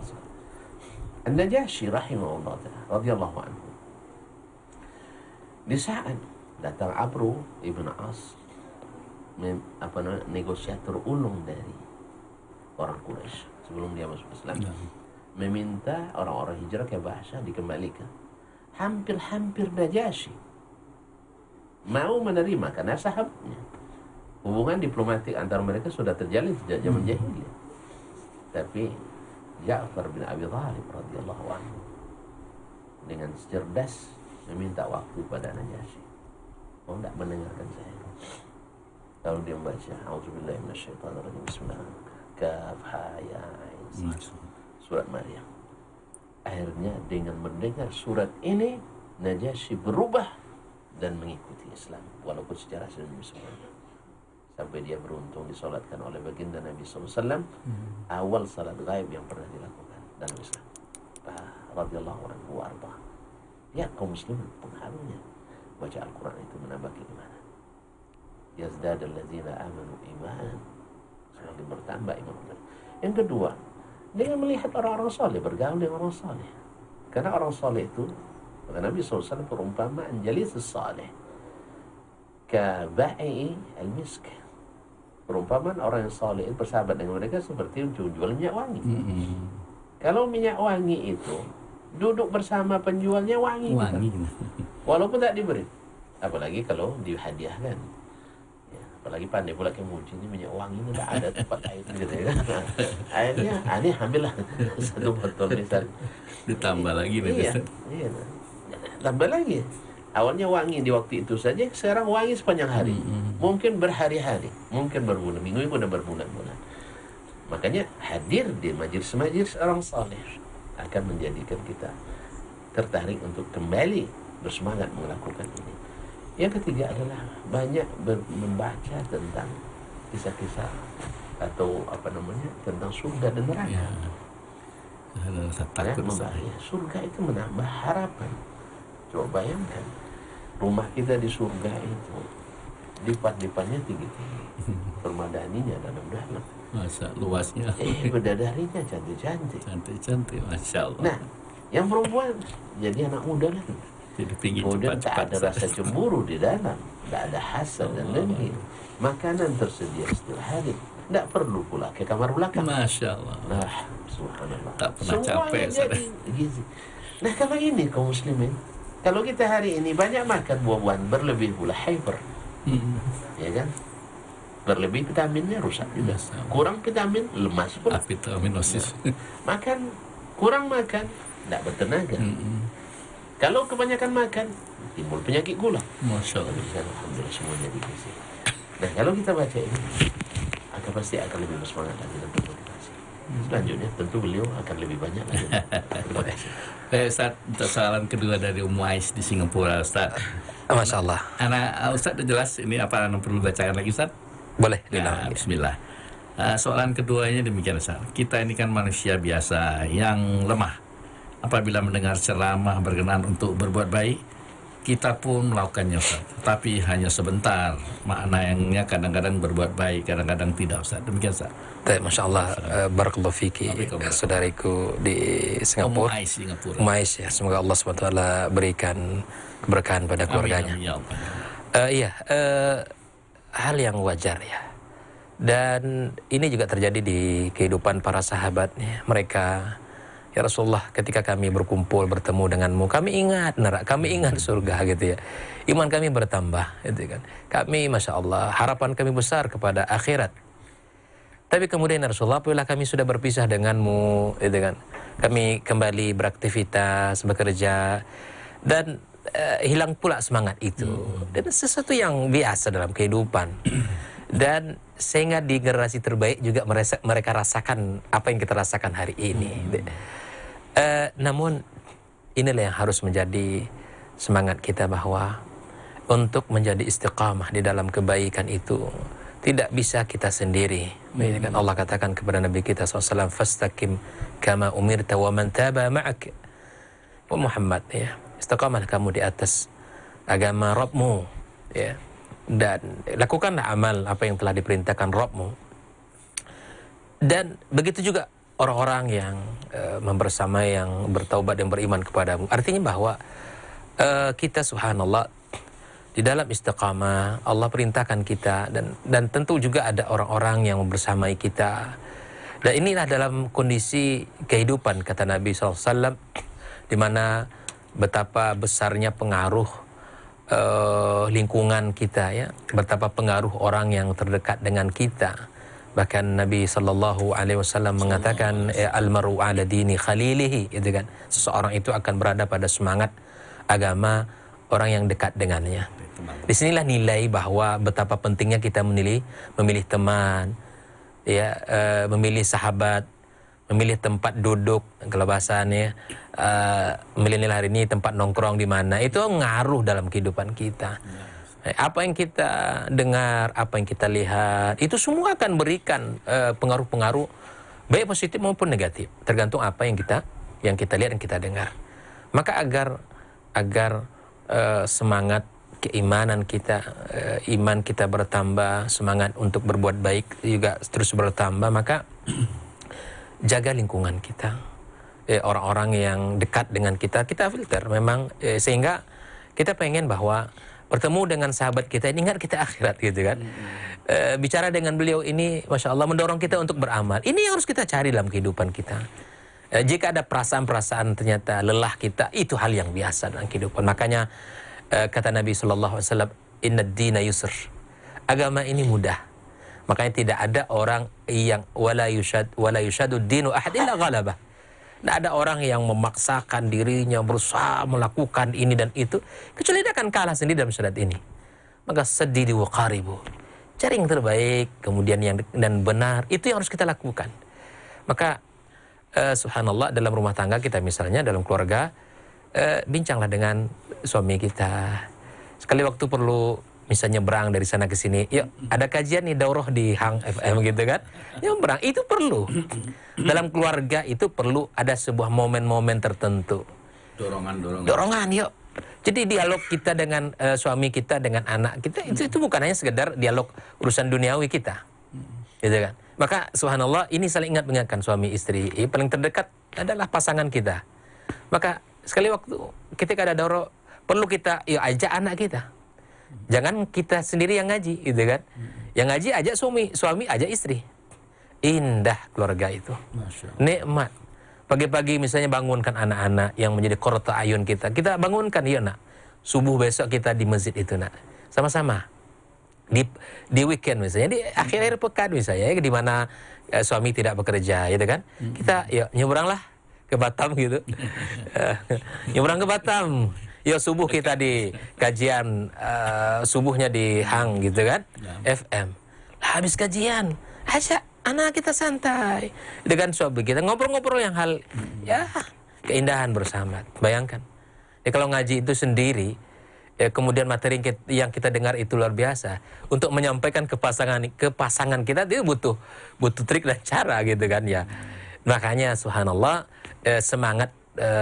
An-Najasyi rahimahullah ta'ala radhiyallahu anhu. Di saat datang Amru ibn As, negosiator ulung dari orang Quraisy sebelum dia masuk Islam, meminta orang-orang hijrah ke Bahasa dikembalikan. Hampir-hampir Najasyi mau menerima karena sahabatnya. Hubungan diplomatik antara mereka sudah terjalin sejak zaman jahiliyah. Tapi Ja'far bin Abi Thalib radhiyallahu anhu dengan cerdas meminta waktu pada Najasyi. Mau tidak mendengarkan saya? Lalu dia membaca A'udzubillahi minasyaitonirrajim. Bismillahirrahmanirrahim. Kaf ha ya ain. Surat Maryam. Akhirnya dengan mendengar surat ini Najasyi berubah dan mengikuti Islam walaupun secara sembunyi-sembunyi. Sampai dia beruntung disolatkan oleh baginda Nabi SAW, awal salat gaib yang pernah dilakukan dalam Islam. Radhiyallahu anhu wa arda. Ya, kaum muslimin pengaruhnya baca Al-Quran itu menambah keimanan. Yazdad allazina amanu iman, semakin bertambah iman. Yang kedua, dengan melihat orang-orang saleh, bergaul dengan orang saleh. Karena orang saleh itu, maka Nabi SAW perumpamaan jalis saleh kaba'i al-misk. Perumpamaan orang yang saleh bersahabat dengan mereka seperti penjual minyak wangi. Kalau minyak wangi itu duduk bersama penjualnya wangi. Walaupun tak diberi. Apalagi kalau dihadiahkan. Ya, apalagi pandai pula kemudian ini minyak wangi itu tak ada tempat air gitu ya. Akhirnya, ini ambillah satu botol misalnya. Ditambah lagi Iya. Tambah lagi. Awalnya wangi di waktu itu saja, sekarang wangi sepanjang hari. Mungkin berhari-hari, mungkin berbulan, minggu dan berbulan-bulan. Makanya hadir di majelis-majelis orang saleh akan menjadikan kita tertarik untuk kembali bersemangat melakukan ini. Yang ketiga adalah banyak membaca tentang kisah-kisah atau tentang surga dan neraka. Surga itu menambah harapan. Coba bayangkan, rumah kita di surga itu lipat-lipatnya tinggi-tinggi, permadaninya dalam-dalam, masa luasnya, bidadarinya cantik-cantik, masya Allah. Nah, yang perempuan jadi anak muda lagi, kemudian tak ada rasa cemburu di dalam, tak ada hasad dan dengki, makanan tersedia setiap hari, tak perlu pula ke kamar belakang. Masya Allah. Nah, subhanallah, tak pernah capek. Jadi gizi. Nah, kalau ini kaum muslimin, kalau kita hari ini banyak makan buah-buahan berlebih pula hyper, ya kan? Berlebih vitaminnya rusak juga. Kurang vitamin lemas pula. Vitaminosis. Makan kurang makan tidak bertenaga. Kalau kebanyakan makan timbul penyakit gula. Masya Allah. Alhamdulillah semuanya digizi. Nah, kalau kita baca ini, pasti akan lebih bersemangat lagi dan termotivasi. Selanjutnya tentu beliau akan lebih banyak lagi. Terima kasih. Ustaz, untuk soalan kedua dari Ummu Ais di Singapura, Ustaz. Masya Allah. Ustaz udah jelas ini apa yang perlu bacakan lagi, Ustaz? Boleh. Nah, bismillah. Soalan keduanya demikian, Ustaz. Kita ini kan manusia biasa yang lemah. Apabila mendengar ceramah berkenan untuk berbuat baik, kita pun melakukannya, Ustaz. Tapi hanya sebentar. Maknanya kadang-kadang berbuat baik, kadang-kadang tidak, Ustaz. Demikian, Ustaz. Masya Allah. Barakallahu fiki, saudariku di Singapura. Singapura. Umais ya. Semoga Allah SWT berikan keberkahan pada keluarganya. Amin, ya Allah. Hal yang wajar ya. Dan ini juga terjadi di kehidupan para sahabat ya. Mereka Ya Rasulullah, ketika kami berkumpul bertemu denganmu, kami ingat neraka, kami ingat surga gitu ya. Iman kami bertambah gitu kan. Kami Masya Allah, harapan kami besar kepada akhirat. Tapi kemudian ya Rasulullah, apabila kami sudah berpisah denganmu gitu kan, kami kembali beraktivitas, bekerja, dan hilang pula semangat itu. Dan sesuatu yang biasa dalam kehidupan. Dan sehingga di generasi terbaik juga mereka rasakan apa yang kita rasakan hari ini. Namun inilah yang harus menjadi semangat kita, bahwa untuk menjadi istiqamah di dalam kebaikan itu tidak bisa kita sendiri. Allah katakan kepada Nabi kita SAW, fastaqim kama umirta wa man taba ma'ak. Muhammad, ya, istiqamah kamu di atas agama Rabbmu, ya, dan lakukanlah amal apa yang telah diperintahkan Rabbmu. Dan begitu juga orang-orang yang membersama, yang bertaubat dan beriman kepadamu. Artinya bahwa kita subhanallah di dalam istiqamah, Allah perintahkan kita, dan tentu juga ada orang-orang yang membersamai kita. Dan inilah dalam kondisi kehidupan, kata Nabi SAW, di mana betapa besarnya pengaruh lingkungan kita, ya, betapa pengaruh orang yang terdekat dengan kita. Bahkan Nabi SAW mengatakan, al-maru ala dini khalilihi, itu kan, seseorang itu akan berada pada semangat agama orang yang dekat dengannya. Disinilah nilai bahwa betapa pentingnya kita memilih teman, ya, memilih sahabat, memilih tempat duduk, kalau bahasanya milenial hari ini tempat nongkrong di mana, itu ngaruh dalam kehidupan kita. Apa yang kita dengar, apa yang kita lihat, itu semua akan berikan pengaruh-pengaruh baik positif maupun negatif, tergantung apa yang kita lihat dan kita dengar. Maka agar semangat keimanan kita, iman kita bertambah, semangat untuk berbuat baik juga terus bertambah, maka jaga lingkungan kita, orang-orang yang dekat dengan kita filter memang, sehingga kita pengen bahwa bertemu dengan sahabat kita ini, ingat kita akhirat gitu kan. Bicara dengan beliau ini, Masya Allah, mendorong kita untuk beramal. Ini yang harus kita cari dalam kehidupan kita. Jika ada perasaan-perasaan ternyata lelah kita, itu hal yang biasa dalam kehidupan. Makanya kata Nabi SAW, inna dina yusr, agama ini mudah. Makanya tidak ada orang yang wala yushadu dinu ahad illa ghalabah. Tidak ada orang yang memaksakan dirinya berusaha melakukan ini dan itu, kecuali dia akan kalah sendiri dalam syariat ini. Maka sedidi wa qaribu, cari yang terbaik, kemudian yang dan benar, itu yang harus kita lakukan. Maka subhanallah, dalam rumah tangga kita misalnya, dalam keluarga, bincanglah dengan suami kita. Sekali waktu perlu misalnya nyebrang dari sana ke sini, yuk ada kajian nih daurah di Hang FM gitu kan, nyebrang, itu perlu. Dalam keluarga itu perlu ada sebuah momen-momen tertentu, dorongan yuk. Jadi dialog kita dengan suami kita, dengan anak kita, itu bukan hanya sekedar dialog urusan duniawi kita, gitu kan. Maka subhanallah, ini saling mengingatkan suami istri, paling terdekat adalah pasangan kita. Maka sekali waktu ketika ada daurah, perlu kita ajak anak kita. Jangan kita sendiri yang ngaji, gitu kan? Yang ngaji ajak suami ajak istri. Indah keluarga itu, nikmat. Pagi-pagi misalnya bangunkan anak-anak yang menjadi qurratu ayun kita bangunkan, ya nak, subuh besok kita di masjid itu nak, sama-sama. Di weekend misalnya, di akhir pekan misalnya, di mana suami tidak bekerja, gitu kan? Kita yuk nyebranglah ke Batam gitu. Nyebrang ke Batam. Ya subuh kita di kajian, subuhnya di Hang gitu kan, FM. Habis kajian, ajak anak kita santai dengan suami kita, ngobrol-ngobrol yang hal, ya, keindahan bersama. Bayangkan, kalau ngaji itu sendiri, kemudian materi yang kita dengar itu luar biasa. Untuk menyampaikan ke pasangan kita, itu butuh trik dan cara gitu kan ya. Makanya subhanallah, semangat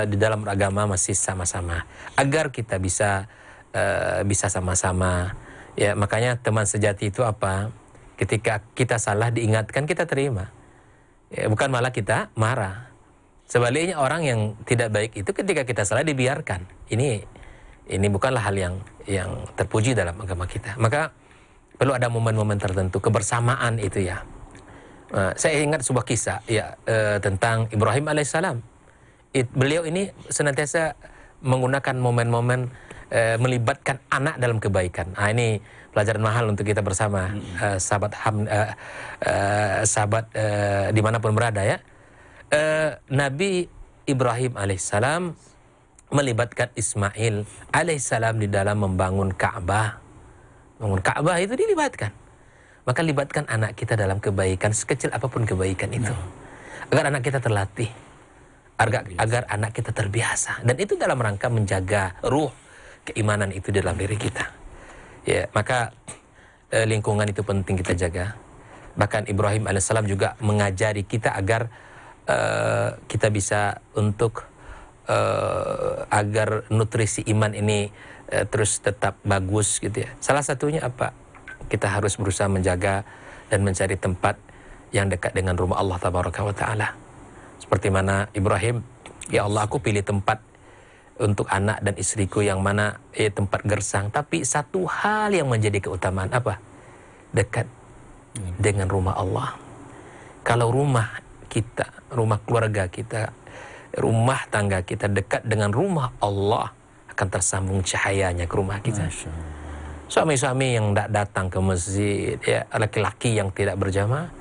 di dalam agama masih sama-sama, agar kita bisa sama-sama, ya. Makanya teman sejati itu apa? Ketika kita salah diingatkan, kita terima, ya, bukan malah kita marah. Sebaliknya, orang yang tidak baik itu ketika kita salah dibiarkan. Ini bukanlah hal yang terpuji dalam agama kita. Maka perlu ada momen-momen tertentu, kebersamaan itu, ya. Saya ingat sebuah kisah, ya, tentang Ibrahim alaihissalam. beliau ini senantiasa menggunakan momen-momen melibatkan anak dalam kebaikan. Ini pelajaran mahal untuk kita bersama, sahabat dimanapun berada ya. Nabi Ibrahim alaihissalam melibatkan Ismail alaihissalam di dalam membangun Ka'bah. Bangun Ka'bah itu dilibatkan. Maka libatkan anak kita dalam kebaikan, sekecil apapun kebaikan itu. Agar anak kita terlatih. Agar anak kita terbiasa. Dan itu dalam rangka menjaga ruh keimanan itu dalam diri kita. Ya, maka lingkungan itu penting kita jaga. Bahkan Ibrahim alaihissalam juga mengajari kita agar kita bisa untuk agar nutrisi iman ini terus tetap bagus gitu ya. Salah satunya apa? Kita harus berusaha menjaga dan mencari tempat yang dekat dengan rumah Allah tabaraka wa taala. Seperti mana Ibrahim, ya Allah aku pilih tempat untuk anak dan istriku yang mana tempat gersang, tapi satu hal yang menjadi keutamaan apa? Dekat dengan rumah Allah. Kalau rumah kita, rumah keluarga kita, rumah tangga kita dekat dengan rumah Allah, akan tersambung cahayanya ke rumah kita. Suami-suami yang tidak datang ke masjid, ya, laki-laki yang tidak berjamaah,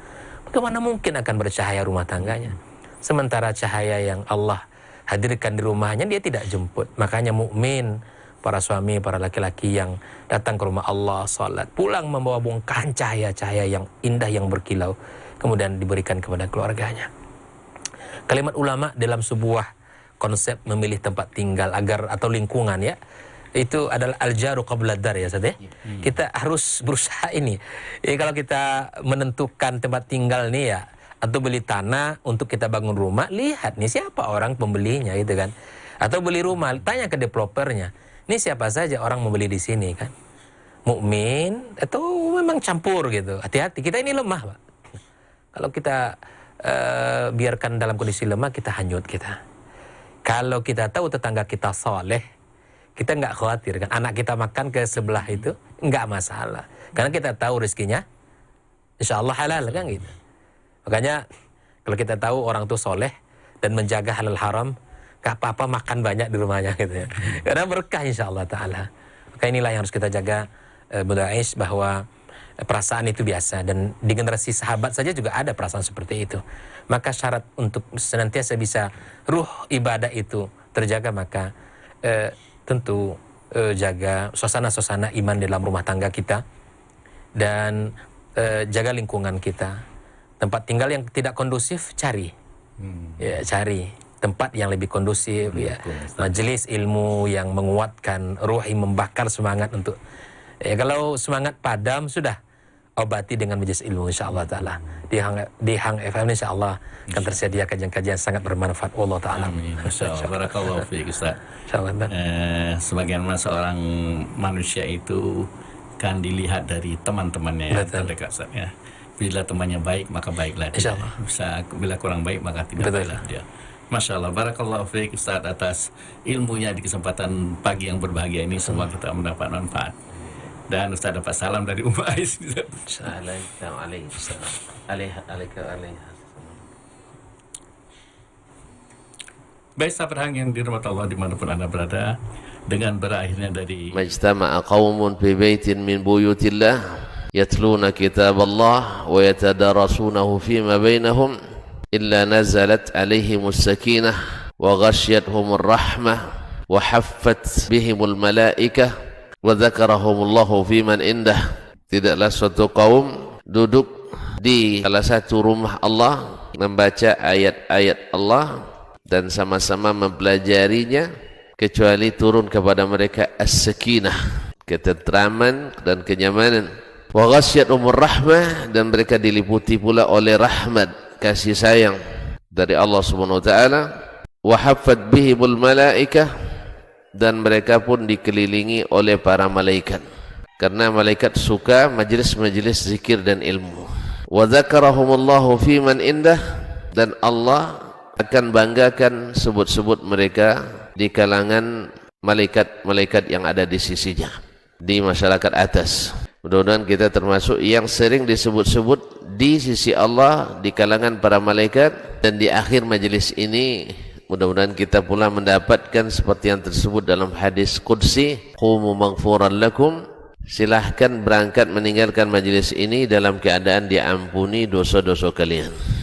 bagaimana mungkin akan bercahaya rumah tangganya? Sementara cahaya yang Allah hadirkan di rumahnya dia tidak jemput. Makanya mukmin, para suami, para laki-laki yang datang ke rumah Allah, salat, pulang membawa bongkahan cahaya-cahaya yang indah yang berkilau, kemudian diberikan kepada keluarganya. Kalimat ulama dalam sebuah konsep memilih tempat tinggal agar atau lingkungan ya, itu adalah al-jaru qabla dar ya Ustaz ya. Kita harus berusaha ini. Kalau kita menentukan tempat tinggal nih ya, atau beli tanah untuk kita bangun rumah, lihat nih siapa orang pembelinya gitu kan. Atau beli rumah, tanya ke developernya. Ini siapa saja orang membeli di sini kan. Mukmin atau memang campur gitu. Hati-hati, kita ini lemah, Pak. Kalau kita biarkan dalam kondisi lemah, kita hanyut kita. Kalau kita tahu tetangga kita soleh, kita nggak khawatir kan. Anak kita makan ke sebelah itu nggak masalah. Karena kita tahu rezekinya, insya Allah halal kan gitu. Makanya kalau kita tahu orang itu soleh dan menjaga halal haram, gak apa-apa makan banyak di rumahnya gitu ya. Karena berkah insya Allah Ta'ala. Maka inilah yang harus kita jaga, Bunda Ais, bahwa perasaan itu biasa. Dan di generasi sahabat saja juga ada perasaan seperti itu. Maka syarat untuk senantiasa bisa ruh ibadah itu terjaga, maka tentu jaga suasana-suasana iman dalam rumah tangga kita. Dan jaga lingkungan kita. Tempat tinggal yang tidak kondusif, cari. Ya, cari tempat yang lebih kondusif, ya. Majelis ilmu yang menguatkan ruhi, membakar semangat untuk kalau semangat padam sudah obati dengan majelis ilmu insyaallah taala. Di Hang FM insyaallah akan tersedia kajian-kajian sangat bermanfaat. Allah taala. Amin. Masyaallah. Barakallahu fiik Ustaz. Insyaallah. Sebagaimana seorang manusia itu kan dilihat dari teman-temannya yang terdekat Ustaz ya. Bila temannya baik maka baiklah dia. Bila kurang baik maka tidak baiklah dia. Masya Allah, barakallahu fiik Ustaz atas ilmunya di kesempatan pagi yang berbahagia ini. Semua kita mendapat manfaat. Dan Ustaz dapat salam dari Ummu Ais. Baik sahabat yang dirahmati Allah dimanapun Anda berada, dengan berakhirnya dari Majtama'a qaumun fi baitin min buyutillah يتلون كتاب الله ويتدارسونه فيما بينهم إلا نزلت عليهم السكينة وغشيتهم الرحمة وحفت بهم الملائكة وذكرهم الله في من عنده. Tidaklah suatu kaum duduk di salah satu rumah Allah membaca ayat-ayat Allah dan sama-sama mempelajarinya kecuali turun kepada mereka as-sakinah, ketentraman dan kenyamanan. Wa ghasyiyatuhumur rahmah, dan mereka diliputi pula oleh rahmat, kasih sayang dari Allah Subhanahu wa taala. Wa haffat bihimul malaikah, dan mereka pun dikelilingi oleh para malaikat. Karena malaikat suka majelis-majelis zikir dan ilmu. Wa dzakarahumullahu fi man indah, dan Allah akan banggakan sebut-sebut mereka di kalangan malaikat-malaikat yang ada di sisinya, di masyarakat atas. Mudah-mudahan kita termasuk yang sering disebut-sebut di sisi Allah di kalangan para malaikat, dan di akhir majelis ini mudah-mudahan kita pula mendapatkan seperti yang tersebut dalam hadis qudsi, qumu maghfuran lakum, silahkan berangkat meninggalkan majlis ini dalam keadaan diampuni dosa-dosa kalian.